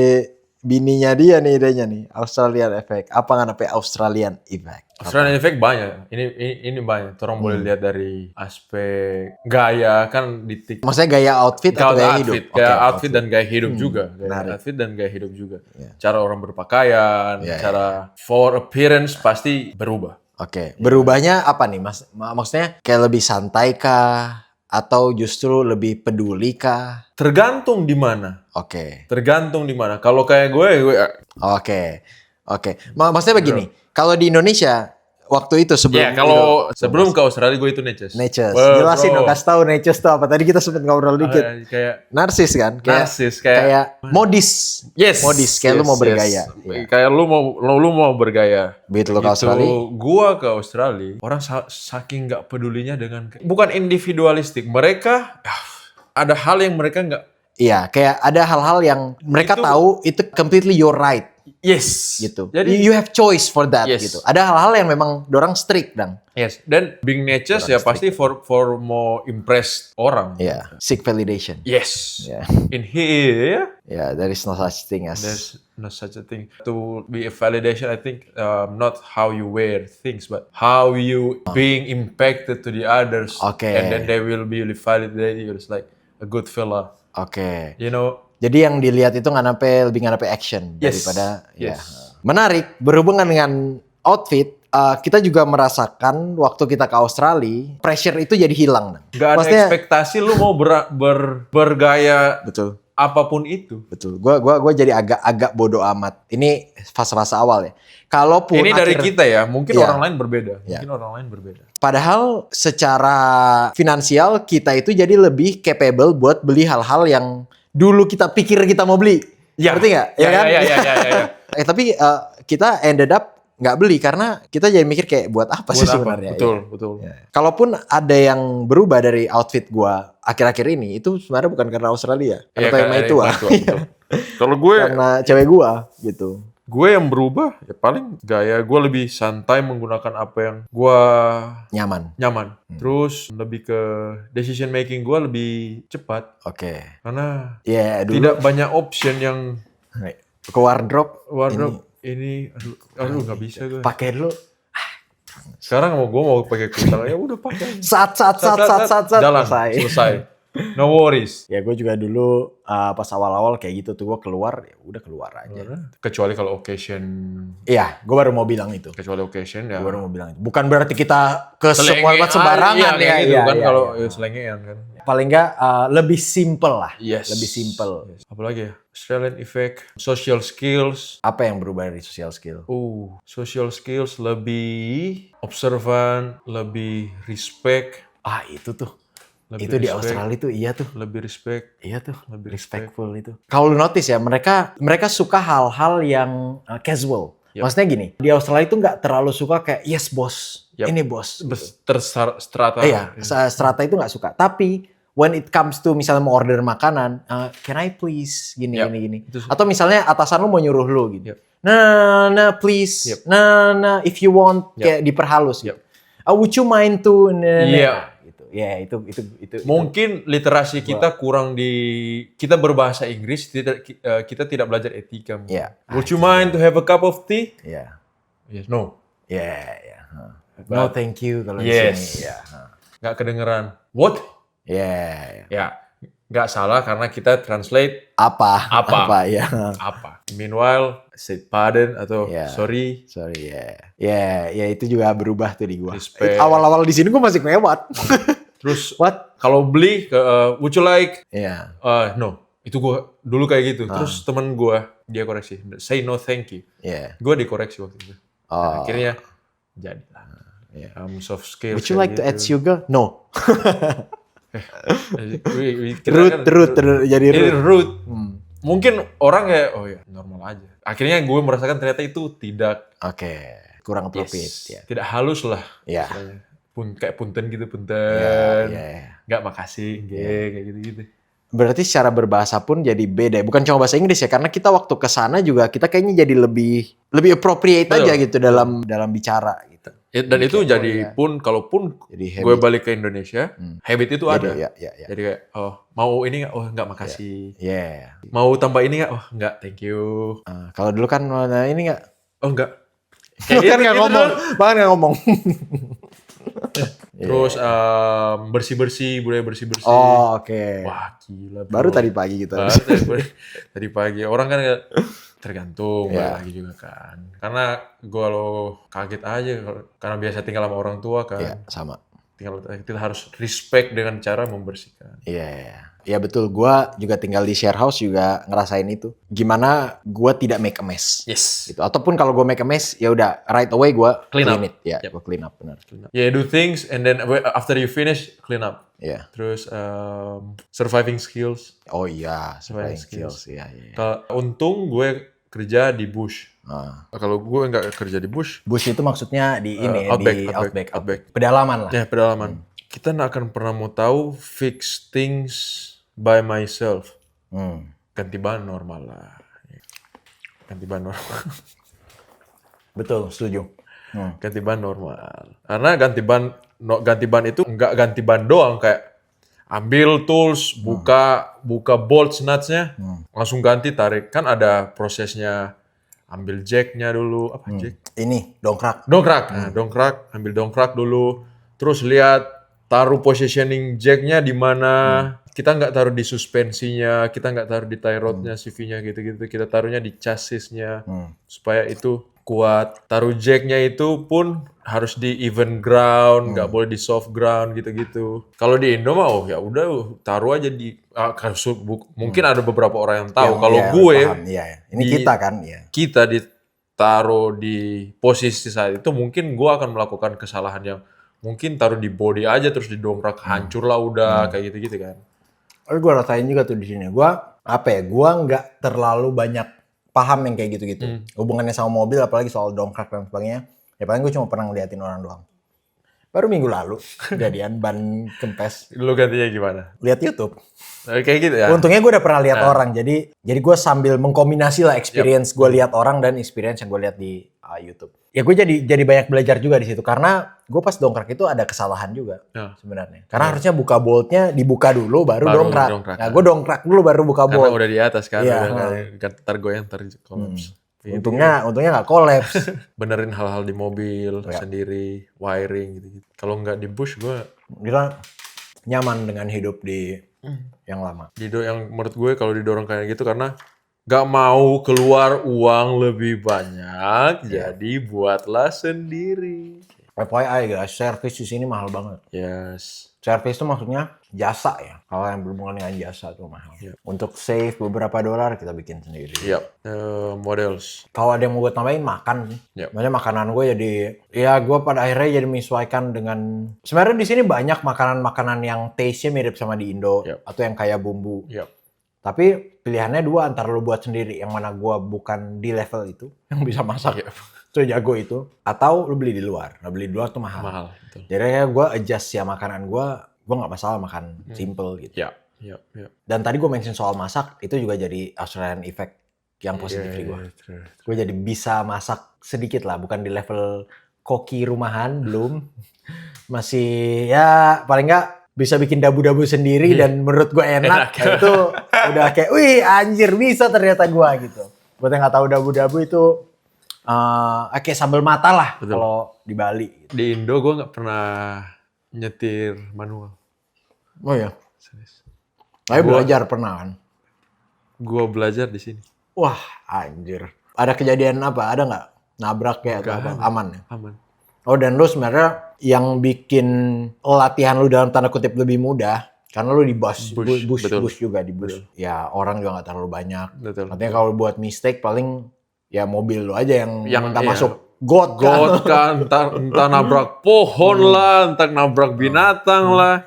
A: bininya dia nih idenya nih, Australian Effect. Apa nggak Australian Effect?
B: Australian Effect banyak. Ini banyak. Orang boleh lihat dari aspek gaya kan di
A: Maksudnya gaya outfit atau gaya hidup?
B: Gaya outfit dan gaya hidup juga. Outfit dan gaya hidup juga. Cara orang berpakaian, cara for appearance pasti berubah.
A: Oke. Berubahnya apa nih, Mas? Maksudnya kayak lebih santai kah? Atau justru lebih peduli kah?
B: Tergantung di mana.
A: Oke.
B: Tergantung di mana. Kalau kayak gue
A: Oke. Maksudnya begini, kalau di Indonesia waktu itu
B: sebelum ke Australia gue itu Neces.
A: Jelasin dong, kasih tahu Neces itu apa. Tadi kita sempat ngobrol dikit.
B: Kayak
A: narsis kan? Kayak modis.
B: Yes.
A: Modis, kayak lu mau bergaya.
B: Kayak lu mau bergaya.
A: Begitu lu ke Australia.
B: Gua ke Australia, orang saking nggak pedulinya dengan bukan individualistik. Mereka ada hal yang mereka nggak.
A: Iya, kayak ada hal-hal yang mereka tahu itu completely your right.
B: Yes.
A: Gitu. Jadi you have choice for that gitu. Ada hal-hal yang memang dorang strict dan.
B: Yes. Dan being Neces ya pasti for more impressed orang.
A: Yeah. Seek validation.
B: Yes.
A: Yeah.
B: In here.
A: Yeah, there is no such thing as.
B: There's no such a thing. To be a validation, I think not how you wear things, but how you being impacted to the others.
A: Okay.
B: And then they will be validated. It's like a good fella.
A: Oke.
B: You know.
A: Jadi yang dilihat itu lebih nganape action daripada Menarik, berhubungan dengan outfit, kita juga merasakan waktu kita ke Australia, pressure itu jadi hilang.
B: Gak ada
A: Maksudnya-
B: ekspektasi lu mau bergaya
A: Betul.
B: apapun itu.
A: Betul. Gua jadi agak bodo amat. Ini fase-fase awal ya. Kalaupun
B: Ini dari kita ya, mungkin
A: Iya.
B: orang lain berbeda.
A: Iya.
B: Mungkin orang lain berbeda.
A: Padahal secara finansial kita itu jadi lebih capable buat beli hal-hal yang dulu kita pikir kita mau beli.
B: Ya.
A: Ngerti nggak?
B: Ya,
A: kan?
B: ya.
A: Tapi kita ended up nggak beli karena kita jadi mikir kayak buat apa sih sebenarnya.
B: Betul.
A: Ya. Kalaupun ada yang berubah dari outfit gua akhir-akhir ini, itu sebenarnya bukan karena Australia, karena tema itu
B: betul. Kalau gue
A: karena cewek gua gitu.
B: yang berubah ya paling gaya gue lebih santai menggunakan apa yang gue
A: Nyaman.
B: nyaman. Terus lebih ke decision making gue lebih cepat
A: Oke.
B: karena
A: Ya dulu
B: tidak banyak option yang
A: ke wardrobe
B: wardrobe ini aduh nggak bisa gue.
A: pakai dulu.
B: Sekarang gue mau pakai kutang ya udah pakai.
A: Saat
B: Jalan
A: selesai.
B: selesai. No worries.
A: Ya gue juga dulu pas awal-awal kayak gitu tuh gue keluar ya udah keluar aja.
B: Kecuali kalau occasion,
A: Iya, gue baru mau bilang itu.
B: kecuali occasion ya.
A: Gue baru mau bilang itu. Bukan berarti kita ke semua tempat
B: Selengean,
A: sembarangan
B: iya,
A: ya.
B: gitu
A: Iya,
B: kan
A: iya,
B: kalau
A: iya.
B: selengean kan.
A: Paling nggak lebih simple lah.
B: Yes.
A: Lebih simple.
B: Yes. Apalagi ya? Australian effect, social skills.
A: Apa yang berubah dari social skill?
B: Social skills lebih observant, lebih respect,
A: Itu tuh.
B: lebih
A: Itu di
B: respect,
A: Australia tuh iya tuh.
B: lebih respect.
A: Iya tuh.
B: Lebih
A: Respectful itu. Kalau lu notice ya, mereka suka hal-hal yang casual.
B: Yep.
A: Maksudnya gini, di Australia itu nggak terlalu suka kayak yes bos,
B: Yep.
A: ini bos.
B: Terstrata.
A: Iya, strata itu nggak suka. Tapi when it comes to misalnya mau order makanan, can I please gini
B: Yep.
A: gini.
B: Itu sih.
A: Atau misalnya atasan lu mau nyuruh lu gitu.
B: Yep.
A: Nah, please.
B: Yep.
A: Nah, if you want
B: Yep.
A: kayak diperhalus.
B: Yep.
A: Gitu. Would you mind to
B: Iya.
A: gitu. Ya, itu.
B: Mungkin literasi kita kurang kita berbahasa Inggris, kita tidak belajar etika.
A: Iya.
B: Would you mind to have a cup of tea?
A: Ya.
B: Yes, no.
A: Ya. No, thank you kalau di
B: Yes.
A: sini. Ya.
B: Nggak kedengeran. What?
A: Ya.
B: Ya, nggak salah karena kita translate
A: Apa? Ya.
B: apa. Meanwhile, say pardon atau
A: Yeah.
B: sorry.
A: Sorry ya. Ya itu juga berubah tuh di gua.
B: Respect.
A: Awal-awal di sini gua masih kelewat.
B: Terus
A: What?
B: kalau beli, would you like?
A: Ya.
B: No. Itu gua dulu kayak gitu. Terus temen gua, dia koreksi. Say no thank you.
A: Ya.
B: Gua dikoreksi waktu itu.
A: Oh.
B: Akhirnya jadilah.
A: Yeah.
B: Soft skills.
A: Would you like to add sugar? No.
B: Kita
A: Rude, jadi
B: Ini
A: rude.
B: rude. Mungkin orang kayak, oh ya normal aja. Akhirnya gue merasakan ternyata itu tidak
A: Oke, kurang appropriate ya.
B: tidak halus lah.
A: Ya.
B: Istilahnya. Kayak punten gitu,
A: Ya,
B: punten.
A: ya.
B: Nggak makasih, kayak gitu-gitu.
A: Berarti secara berbahasa pun jadi beda. Bukan cuma bahasa Inggris ya, karena kita waktu ke sana juga kita kayaknya jadi lebih appropriate
B: Betul.
A: aja gitu dalam bicara gitu.
B: Dan itu jadi pun, kalaupun
A: Jadi
B: gue balik ke Indonesia, habit itu ada.
A: Ya.
B: Jadi kayak, oh mau ini nggak? Oh nggak makasih.
A: Ya.
B: Mau tambah ini nggak? Oh nggak, thank you.
A: Kalau dulu kan ini nggak.
B: Oh nggak.
A: Bahkan nggak ngomong. Bahkan nggak ngomong.
B: Terus bersih-bersih, budaya bersih-bersih.
A: Oh, oke.
B: Wah gila bro.
A: Baru tadi pagi gitu.
B: Tadi pagi. Orang kan kayak, tergantung
A: Iya.
B: lagi juga kan. Karena gue lo kaget aja. Karena biasa tinggal sama orang tua kan.
A: Iya, sama.
B: Kita harus respect dengan cara membersihkan.
A: Iya. Ya betul, gua juga tinggal di share house juga ngerasain itu. Gimana gua tidak make a mess.
B: Yes.
A: Gitu. Ataupun kalau gua make a mess, ya udah right away gua
B: Clean up.
A: it. Ya,
B: Yep.
A: gua clean up benar.
B: Yeah, do things and then after you finish, clean up.
A: Iya.
B: Terus surviving skills.
A: Oh iya, surviving
B: Surviving
A: skills. Iya.
B: Untung gue kerja di bush. Kalau gue nggak kerja di bush,
A: Bush itu maksudnya di ini di outback. Pedalaman lah.
B: ya pedalaman. Kita nggak akan pernah mau tahu fix things by myself. Ganti ban normal lah. Ganti ban normal.
A: Betul, setuju.
B: Ganti ban normal. Karena ganti ban itu nggak ganti ban doang, kayak ambil tools, buka bolts nutsnya, langsung ganti, tarik. Kan ada prosesnya, ambil jacknya dulu, apa jack?
A: Ini dongkrak.
B: Dongkrak, nah, ambil dongkrak dulu, terus lihat taruh positioning jacknya di mana, kita nggak taruh di suspensinya, kita nggak taruh di tie rodnya, CV-nya gitu-gitu. Kita taruhnya di chassisnya supaya itu kuat. Taruh jacknya itu pun harus di even ground, nggak boleh di soft ground gitu-gitu. Kalau di Indo mah ya udah taruh aja di mungkin ada beberapa orang yang tahu. Kalau
A: Iya,
B: gue
A: paham. Iya, ya. Ini
B: di-
A: kita kan, ya.
B: kita ditaruh di posisi saat itu mungkin gue akan melakukan kesalahan yang mungkin taruh di body aja terus didongkrak hancur lah udah kayak gitu-gitu kan.
A: Tapi gue rasain juga tuh di sini. Gue gue nggak terlalu banyak paham yang kayak gitu-gitu. Hubungannya sama mobil, apalagi soal dongkrak dan sebagainya. Ya paling gue cuma pernah ngeliatin orang doang. Baru minggu lalu kejadian ban kempes.
B: Lu gantinya gimana?
A: Lihat YouTube.
B: Kayak gitu ya?
A: Untungnya gue udah pernah lihat orang. Jadi gue sambil mengkombinasi lah experience gue lihat orang dan experience yang gue lihat di YouTube. Ya gue jadi banyak belajar juga di situ karena gue pas dongkrak itu ada kesalahan juga sebenarnya. Karena harusnya buka boltnya dibuka dulu baru dongkrak. Nah gue dongkrak dulu baru buka bolt.
B: Karena udah di atas kan,
A: Iya,
B: udah ntar goyang ntar kolaps.
A: Untungnya nggak kolaps.
B: Benerin hal-hal di mobil sendiri, wiring gitu-gitu. Kalau nggak di bush gue
A: Kita nyaman dengan hidup di yang lama.
B: yang menurut gue kalau didorong kayak gitu karena nggak mau keluar uang lebih banyak, jadi buatlah sendiri.
A: FYI guys, service di sini mahal banget.
B: Yes.
A: Service itu maksudnya jasa ya. Kalau yang berhubungan dengan jasa itu mahal. Untuk save beberapa dolar kita bikin sendiri.
B: Yep. Models.
A: Kalau ada yang mau gue tambahin makan sih. Maksudnya makanan gue jadi, ya gue pada akhirnya jadi menyesuaikan dengan. Sebenarnya di sini banyak makanan-makanan yang taste-nya mirip sama di Indo atau yang kayak bumbu. Tapi pilihannya dua, antara lu buat sendiri yang mana gue bukan di level itu yang bisa masak. Itu jago itu, atau lu beli di luar. Nah, beli di luar tuh mahal.
B: Betul.
A: Jadi kayak gue adjust ya makanan gue nggak masalah makan simple gitu. Dan tadi gue mention soal masak, itu juga jadi Australian effect yang positif di gue. Gue jadi bisa masak sedikit lah, bukan di level koki rumahan, belum. Masih ya paling nggak bisa bikin dabu-dabu sendiri dan menurut gue enak. Nah, itu udah kayak, wih anjir bisa ternyata gue gitu. Buat yang nggak tahu dabu-dabu itu kayak sambal mata lah kalau di Bali.
B: Di Indo gue nggak pernah nyetir manual.
A: Oh ya?
B: Serius.
A: Tapi belajar pernah kan?
B: Gue belajar di sini.
A: Wah anjir. Ada kejadian apa? Ada nggak? Nabrak kayak atau apa? Aman ya?
B: Aman.
A: Oh dan lu sebenarnya yang bikin latihan lu dalam tanda kutip lebih mudah karena lu di bush juga di bush. Ya orang juga nggak terlalu banyak. Artinya kalau buat mistake paling ya mobil lu aja yang nggak masuk got
B: kan. Entah nabrak pohon lah, entah nabrak binatang lah.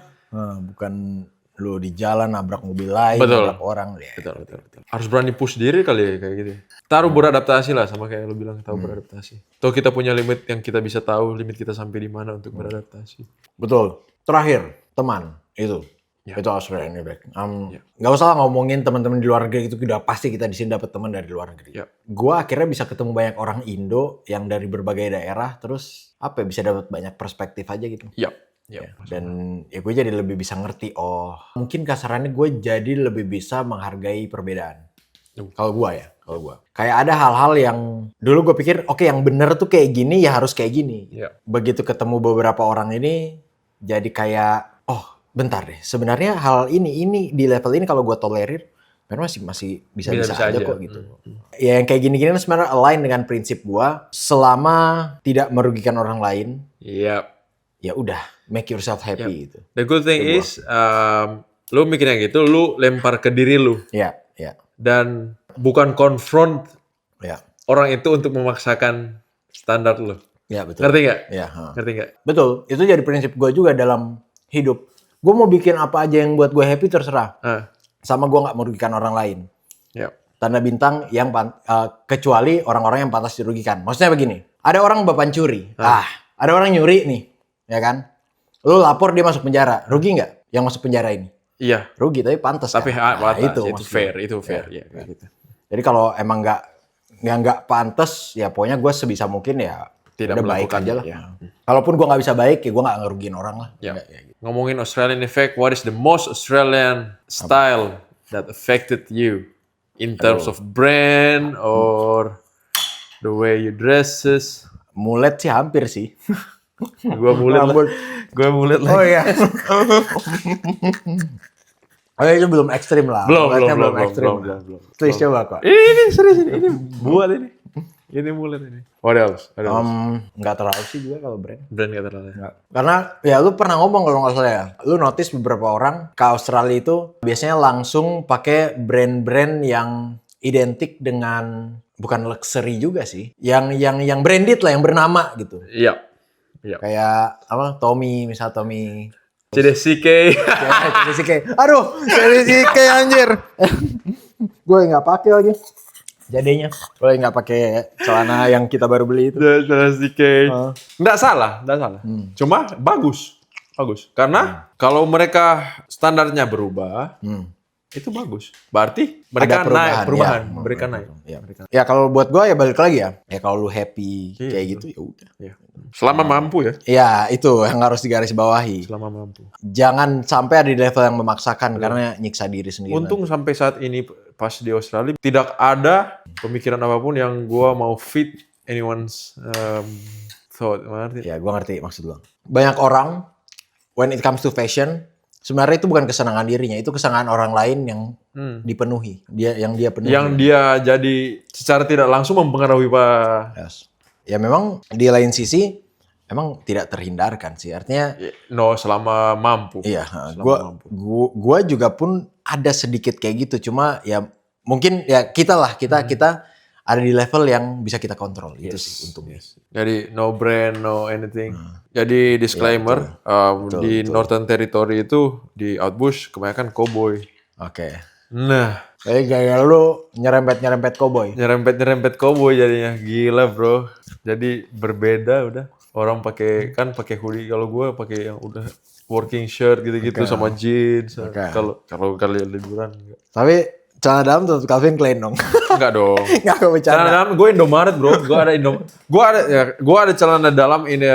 A: Bukan lu di jalan nabrak mobil lain, nabrak orang.
B: Betul. Harus berani push diri kali ya kayak gitu. Taruh beradaptasi lah sama kayak lu bilang tahu beradaptasi. Toh kita punya limit yang kita bisa tahu limit kita sampai di mana untuk beradaptasi.
A: Betul. Terakhir teman itu. Itu Australian effect. Nggak usah ngomongin teman-teman di luar negeri itu udah pasti kita di sini dapat teman dari luar negeri. Gua akhirnya bisa ketemu banyak orang Indo yang dari berbagai daerah, terus bisa dapat banyak perspektif aja gitu. Dan ya gue jadi lebih bisa ngerti. Mungkin kasarannya gue jadi lebih bisa menghargai perbedaan. Kalau gue kayak ada hal-hal yang dulu gue pikir oke, yang bener tuh kayak gini ya harus kayak gini. Begitu ketemu beberapa orang ini jadi kayak bentar deh, sebenarnya hal ini di level ini kalau gue tolerir, masih bisa aja kok gitu. Ya yang kayak gini-gini sebenarnya align dengan prinsip gue, selama tidak merugikan orang lain. Ya udah, make yourself happy gitu.
B: The good thing is, lu mikirnya gitu, lu lempar ke diri lu. Dan bukan confront orang itu untuk memaksakan standar lu.
A: Betul.
B: Ngerti nggak?
A: Ngerti nggak? Betul. Itu jadi prinsip gue juga dalam hidup. Gue mau bikin apa aja yang buat gue happy terserah. Sama gue nggak merugikan orang lain. Tanda bintang yang kecuali orang-orang yang pantas dirugikan. Maksudnya begini, ada orang pencuri. Ada orang nyuri nih, ya kan? Lu lapor dia masuk penjara, rugi nggak yang masuk penjara ini?
B: Iya.
A: Rugi tapi pantas.
B: Tapi
A: kan?
B: itu fair. Ya, gitu.
A: Jadi kalau emang nggak pantas, ya pokoknya gue sebisa mungkin ya
B: tidak
A: baik
B: melakukan
A: aja lah. Kalaupun gue nggak bisa baik, ya gue nggak ngerugiin orang lah.
B: Ngomongin Australian effect, what is the most Australian style that affected you in terms of brand or the way you dresses?
A: Mulet sih hampir sih.
B: Gue mulet lah.
A: Oh iya. Oh itu belum ekstrim lah.
B: Belum.
A: Please coba kok.
B: Ini serius ini buat ini. Ini mulai ini. What else?
A: Nggak terlalu sih juga kalau brand.
B: Brand nggak terlalu.
A: Nggak. Karena ya lu pernah ngomong kalau nggak salah ya. Lu notice beberapa orang ke Australia itu biasanya langsung pakai brand-brand yang identik dengan bukan luxury juga sih. Yang branded lah, yang bernama gitu.
B: Iya.
A: Kayak apa? Tommy, misal Tommy.
B: CDCK.
A: CDCK. Aduh, CDCK anjir. Gue nggak pakai lagi. Jadinya gue nggak pakai celana yang kita baru beli itu.
B: CDCK. Nggak salah. Cuma bagus. Karena kalau mereka standarnya berubah, itu bagus. Berarti mereka naik, perubahan.
A: Ya,
B: mereka naik.
A: Ya kalau buat gue ya balik lagi ya. Ya kalau lu happy kayak gitu ya udah.
B: Ya. Selama mampu ya.
A: Ya itu yang harus digarisbawahi.
B: Selama mampu.
A: Jangan sampai ada di level yang memaksakan karena nyiksa diri sendiri.
B: Untung sampai saat ini pas di Australia tidak ada pemikiran apapun yang gua mau fit anyone's thought.
A: Ya gua ngerti maksud lu. Banyak orang when it comes to fashion sebenarnya itu bukan kesenangan dirinya, itu kesenangan orang lain yang dipenuhi. Dia penuhi.
B: Yang dia jadi secara tidak langsung mempengaruhi Pak.
A: Yes. Ya memang di lain sisi emang tidak terhindarkan sih. Artinya
B: no selama mampu.
A: Iya, gua juga pun ada sedikit kayak gitu. Cuma ya mungkin ya kita ada di level yang bisa kita kontrol. Itu sih untungnya.
B: Jadi no brand, no anything. Jadi disclaimer, di Northern Territory itu di Outbush kebanyakan cowboy.
A: Oke.
B: Nah,
A: kayak gaya lu nyerempet cowboy.
B: Nyerempet cowboy jadinya gila bro. Jadi berbeda udah. Orang pakai hoodie, kalau gue pakai yang udah working shirt gitu-gitu sama jeans. Kalau kalian liburan enggak.
A: Tapi celana dalam tetap Calvin Klein dong.
B: Enggak dong.
A: Enggak aku bercanda.
B: Celana dalam gue Indomaret bro. Gue ada celana dalam ini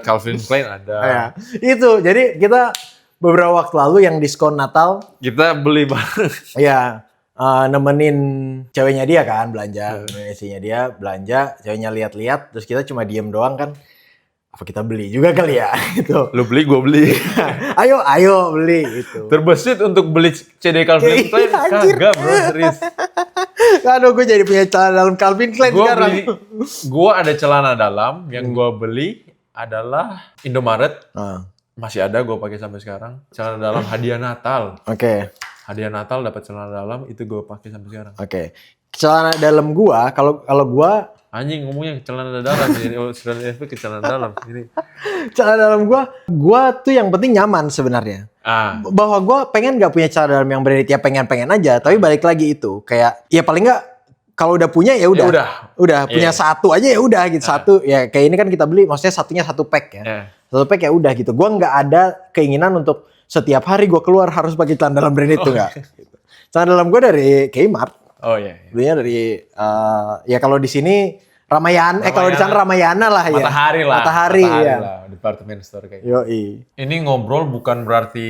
B: Calvin Klein ada.
A: Ya, itu. Jadi kita beberapa waktu lalu yang diskon Natal
B: kita beli bareng.
A: Iya. Nemenin ceweknya dia kan belanja, nemenin istrinya dia belanja, ceweknya lihat-lihat, terus kita cuma diem doang kan. Apa kita beli juga kali ya gitu.
B: Lu beli, gue beli.
A: ayo beli gitu.
B: Terbesit untuk beli CD Calvin Klein kagak bro, serius.
A: Aduh, gue jadi punya celana dalam Calvin Klein sekarang.
B: Gue ada celana dalam yang gue beli adalah Indomaret. Masih ada gue pakai sampai sekarang. Celana dalam hadiah Natal. Oke. Hadiah Natal dapat celana dalam itu gue pakai sampai sekarang.
A: Oke. Celana dalam gua kalau gua
B: anjing ngomongnya celana dalam ini celana ke celana dalam ini.
A: Celana dalam gua tuh yang penting nyaman sebenarnya. Bahwa gua pengen nggak punya celana dalam yang branded ya pengen aja, tapi balik lagi itu kayak ya paling nggak kalau udah punya ya udah punya satu aja ya udah gitu. Satu ya kayak ini kan kita beli maksudnya satunya satu pack ya. Satu pack ya udah gitu. Gua nggak ada keinginan untuk setiap hari gue keluar harus pakai celana dalam brand itu nggak. Celana dalam gue dari Kmart.
B: Oh iya.
A: Belinya dari ya kalau di sini Ramayana. Kalau di sana Ramayana lah ya. Matahari ya.
B: Department store kayak gitu.
A: Yoi.
B: Ini ngobrol bukan berarti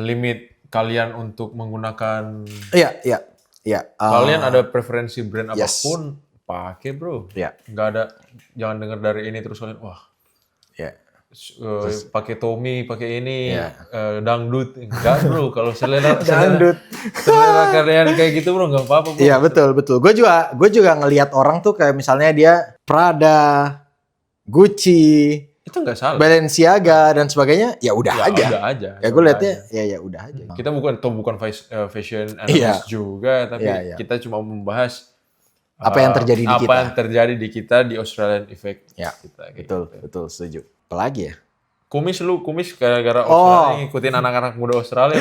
B: limit kalian untuk menggunakan.
A: Iya.
B: Kalian ada preferensi brand apapun pakai bro.
A: Iya.
B: Nggak ada. Jangan dengar dari ini terus kalian wah.
A: Iya.
B: Pakai Tommy, pakai ini, dangdut, enggak bro. Kalau selera kalian kayak gitu bro, nggak apa-apa.
A: Iya betul. Gue juga ngelihat orang tuh kayak misalnya dia Prada, Gucci,
B: itu nggak salah.
A: Balenciaga dan sebagainya, ya udah aja.
B: Udah aja.
A: Ya gue liatnya, ya udah aja.
B: Kita bukan fashion analyst juga, tapi kita cuma membahas
A: apa yang terjadi di kita.
B: Apa yang terjadi di kita di Australian Effect.
A: Ya, betul, setuju. Apalagi ya? Kumis
B: gara-gara Australia ngikutin anak-anak muda Australia.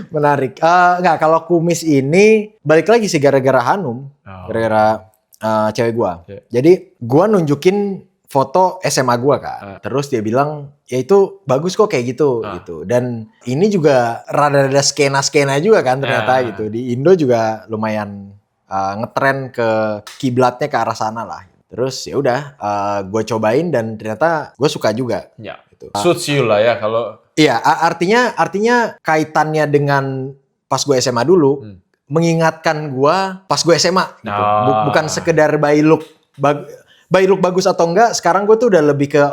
A: Menarik. Nggak, kalau kumis ini balik lagi sih gara-gara Hanum. Gara-gara cewek gua. Jadi gua nunjukin foto SMA gua kan. Terus dia bilang, ya itu bagus kok kayak gitu. Dan ini juga rada-rada skena-skena juga kan ternyata gitu. Di Indo juga lumayan ngetren ke kiblatnya ke arah sana lah. Terus ya udah, gue cobain dan ternyata gue suka juga.
B: Ya, gitu. Suits you lah ya kalau.
A: Iya, artinya kaitannya dengan pas gue SMA dulu, mengingatkan gue pas gue SMA. Gitu. Bukan sekedar by look bagus atau enggak. Sekarang gue tuh udah lebih ke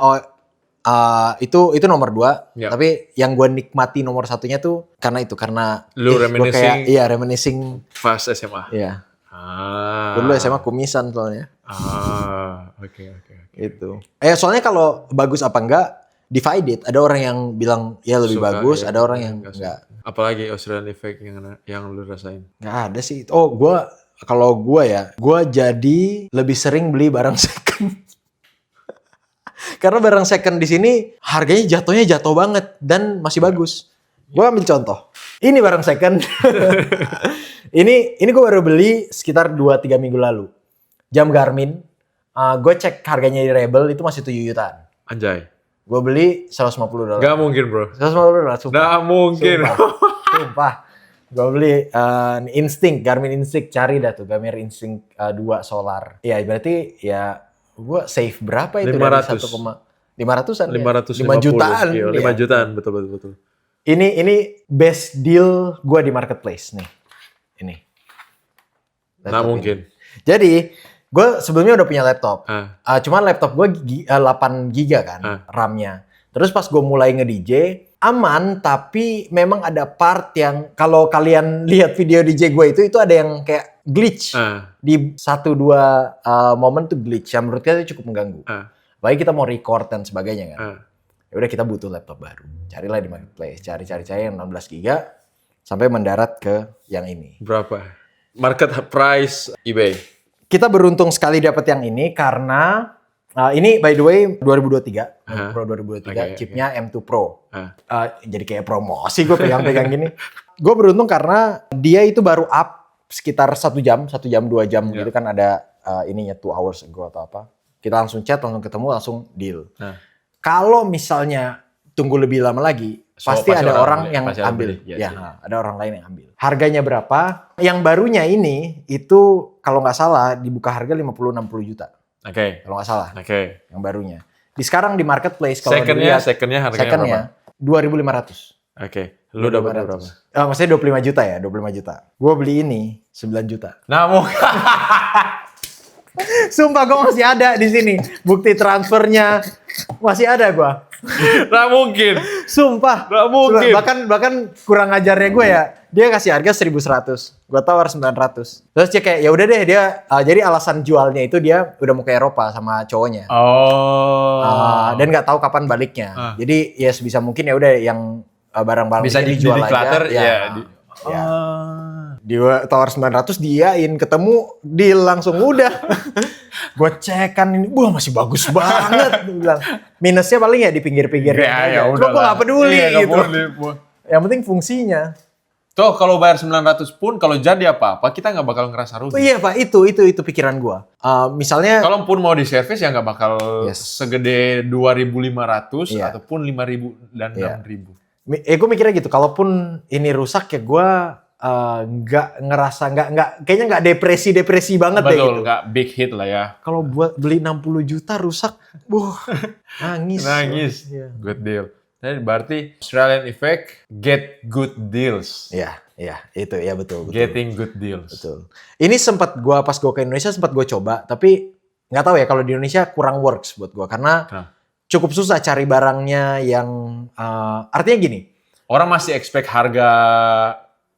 A: Itu nomor 2.
B: Ya.
A: Tapi yang gue nikmati nomor 1-nya tuh karena
B: Lu
A: gua
B: reminiscing
A: reminiscing.
B: pas SMA.
A: Iya.
B: Ah.
A: Dulu SMA kumisan soalnya.
B: Oke.
A: Itu. Soalnya kalau bagus apa enggak divided. Ada orang yang bilang ya lebih
B: Suka,
A: bagus,
B: ya,
A: ada orang yang
B: suka.
A: enggak.
B: Apalagi Australian Effect yang lu rasain?
A: Nggak ada sih. Kalau gue jadi lebih sering beli barang second. Karena barang second di sini harganya jatuh banget dan masih bagus. Gue ambil contoh. Ini barang second. ini gue baru beli sekitar 2-3 minggu lalu. Jam Garmin. Gue cek harganya di Rebel itu masih 7 jutaan.
B: Anjay.
A: Gue beli $150.
B: Gak mungkin bro.
A: $150, sumpah.
B: Gak mungkin.
A: Sumpah. Gue beli Instinct, Garmin Instinct. Cari dah tuh, Garmin Instinct 2 Solar. Ya berarti ya gue save berapa itu
B: 500.
A: dari 500-an
B: 550.
A: ya? 5 jutaan.
B: Iya, 5
A: Iya.
B: jutaan, betul.
A: Ini best deal gue di marketplace nih. Ini.
B: Nggak
A: Laptop
B: mungkin.
A: ini. Jadi gue sebelumnya udah punya laptop. Cuman laptop gue 8 giga kan RAM-nya. Terus pas gue mulai nge-DJ aman, tapi memang ada part yang kalau kalian lihat video DJ gue itu ada yang kayak glitch. Di 1-2 momen tuh glitch yang menurut kita cukup mengganggu. Baik kita mau record dan sebagainya kan. Ya udah kita butuh laptop baru. Carilah di marketplace, cari yang 16 giga sampai mendarat ke yang ini.
B: Berapa? Market price eBay.
A: Kita beruntung sekali dapat yang ini karena ini by the way 2023, Pro 2023, chipnya M2 Pro. Jadi kayak promosi gue pegang-pegang gini. Gue beruntung karena dia itu baru up sekitar 1 jam 2 jam gitu kan ada ininya 2 hours ago atau apa. Kita langsung chat, langsung ketemu, langsung deal. Kalau misalnya tunggu lebih lama lagi, pasti ada orang yang ambil. Ada orang lain yang ambil. Harganya berapa? Yang barunya ini itu kalau nggak salah dibuka harga 50-60 juta.
B: Oke.
A: Kalau nggak salah.
B: Oke.
A: Yang barunya. Di sekarang di marketplace kalau
B: secondnya harganya berapa?
A: 2.500.
B: Oke. Lu dapat berapa?
A: Maksudnya 25 juta ya, 25 juta. Gue beli ini 9 juta.
B: Nah,
A: Sumpah gue masih ada di sini. Bukti transfernya masih ada gue.
B: Nggak mungkin.
A: Sumpah.
B: Nggak mungkin.
A: Bahkan kurang ajarnya gue ya. Dia kasih harga 1.100. Gue tawar 900. Terus dia kayak ya udah deh dia. Jadi alasan jualnya itu dia udah mau ke Eropa sama cowoknya. Dan nggak tahu kapan baliknya. Jadi ya sebisa mungkin ya udah yang barang-barang
B: bisa
A: ini dijual aja. Dia tawar 900 diain, ketemu deal langsung udah. Gue cek kan ini, wah masih bagus banget. Dia bilang minusnya paling ya di pinggir-pinggir.
B: Ya udah.
A: Cuma gue nggak peduli gitu.
B: Peduli.
A: Yang penting fungsinya.
B: Tuh kalau bayar 900 pun kalau jadi apa-apa kita nggak bakal ngerasa rugi.
A: Oh iya Pak, itu pikiran gue. Misalnya
B: kalau pun mau di servis ya nggak bakal segede 2.500 ataupun 5.000 dan 6.000.
A: Gue mikirnya gitu. Kalaupun ini rusak ya gue nggak ngerasa kayaknya nggak depresi banget.
B: Betul,
A: deh gitu.
B: Nggak big hit lah ya.
A: Kalau buat beli 60 juta rusak, nangis.
B: Good deal. Jadi berarti Australian Effect get good deals.
A: Iya, itu ya betul.
B: Getting good deals.
A: Betul. Ini sempat pas gue ke Indonesia sempat gue coba, tapi nggak tahu ya kalau di Indonesia kurang works buat gue karena cukup susah cari barangnya yang artinya gini.
B: Orang masih expect harga,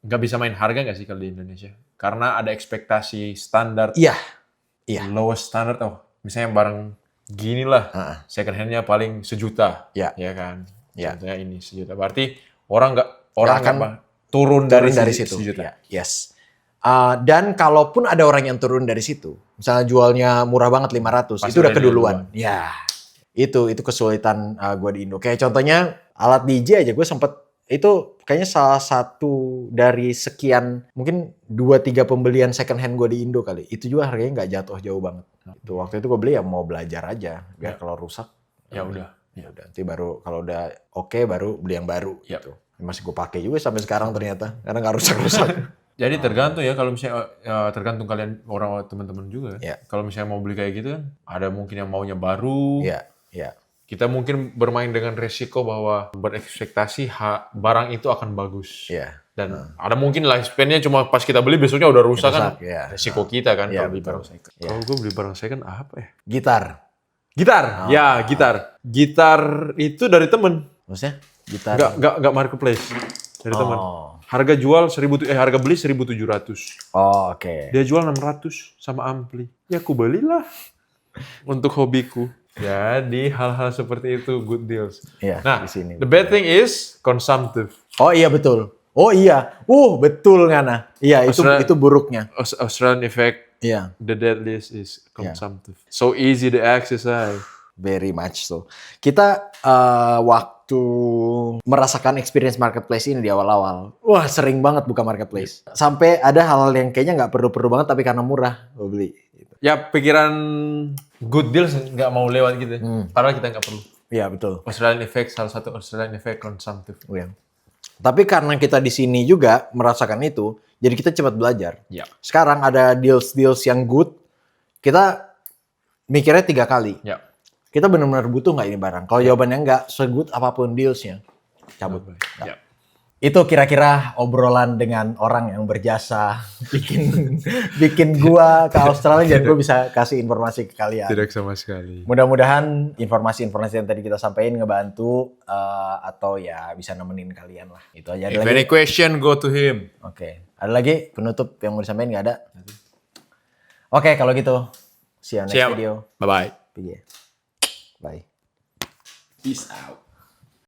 B: nggak bisa main harga nggak sih kalau di Indonesia? Karena ada ekspektasi standar.
A: Iya.
B: Lowest standard, misalnya barang gini lah, second hand-nya paling 1 juta. Ya kan? Contohnya ini 1 juta. Berarti orang akan turun dari situ. 1 juta.
A: Yes. Dan kalaupun ada orang yang turun dari situ, misalnya jualnya murah banget 500, pasti itu udah keduluan. Ya. Itu kesulitan gue di Indo. Kayak contohnya alat DJ aja gue sempet itu kayaknya salah satu dari sekian mungkin 2-3 pembelian second hand gue di Indo kali. Itu juga harganya nggak jatuh jauh banget. Itu waktu itu gue beli ya mau belajar aja. Biar kalau rusak
B: ya udah.
A: Nanti baru kalau udah oke baru beli yang baru gitu. Masih gue pakai juga sampai sekarang ternyata karena nggak rusak-rusak.
B: Jadi tergantung ya kalau misalnya tergantung kalian orang teman-teman juga. Kalau misalnya mau beli kayak gitu kan ada mungkin yang maunya baru.
A: Iya.
B: Kita mungkin bermain dengan resiko bahwa berekspektasi barang itu akan bagus. Dan ada mungkin lifespan-nya cuma pas kita beli besoknya udah rusak kan. Resiko kita kan kalau beli barang second. Kalau gue beli barang second apa ya?
A: Gitar.
B: Gitar, ya gitar. Gitar itu dari temen.
A: Maksudnya gitar.
B: Nggak marketplace. Dari temen.
A: Oh.
B: Harga beli 1.700.
A: Oh, oke.
B: Dia jual 600 sama ampli. Ya aku belilah. Untuk hobiku. Jadi hal-hal seperti itu good deals.
A: Iya,
B: Nah,
A: di sini.
B: the bad thing is consumptive.
A: Oh iya betul. Oh iya. Betul Ngana. Iya, itu buruknya.
B: Australian effect.
A: Iya.
B: The deadliest is consumptive. So easy to exercise.
A: Very much so. Kita waktu merasakan experience marketplace ini di awal-awal, wah sering banget buka marketplace. Sampai ada hal-hal yang kayaknya nggak perlu-perlu banget tapi karena murah gue beli. Gitu.
B: Ya pikiran good deals nggak mau lewat gitu. Padahal kita nggak perlu.
A: Iya betul.
B: Australian effect salah satu Australian effect consumptive.
A: Iya. Tapi karena kita di sini juga merasakan itu, jadi kita cepat belajar.
B: Ya.
A: Sekarang ada deals-deals yang good, kita mikirnya 3 kali.
B: Ya.
A: Kita benar-benar butuh nggak ini barang? Kalau jawabannya nggak, segood apapun dealsnya, cabut.
B: Ya.
A: Itu kira-kira obrolan dengan orang yang berjasa bikin gua ke Australia dan gua bisa kasih informasi ke kalian.
B: Tidak sama sekali.
A: Mudah-mudahan informasi-informasi yang tadi kita sampaikan ngebantu atau ya bisa nemenin kalian lah. Itu aja. Ada
B: If
A: lagi?
B: any question, go to him.
A: Oke. Ada lagi penutup yang mau disampaikan nggak ada? Oke, kalau gitu. See you next
B: Siap.
A: video.
B: Bye-bye.
A: Bye.
B: Peace out.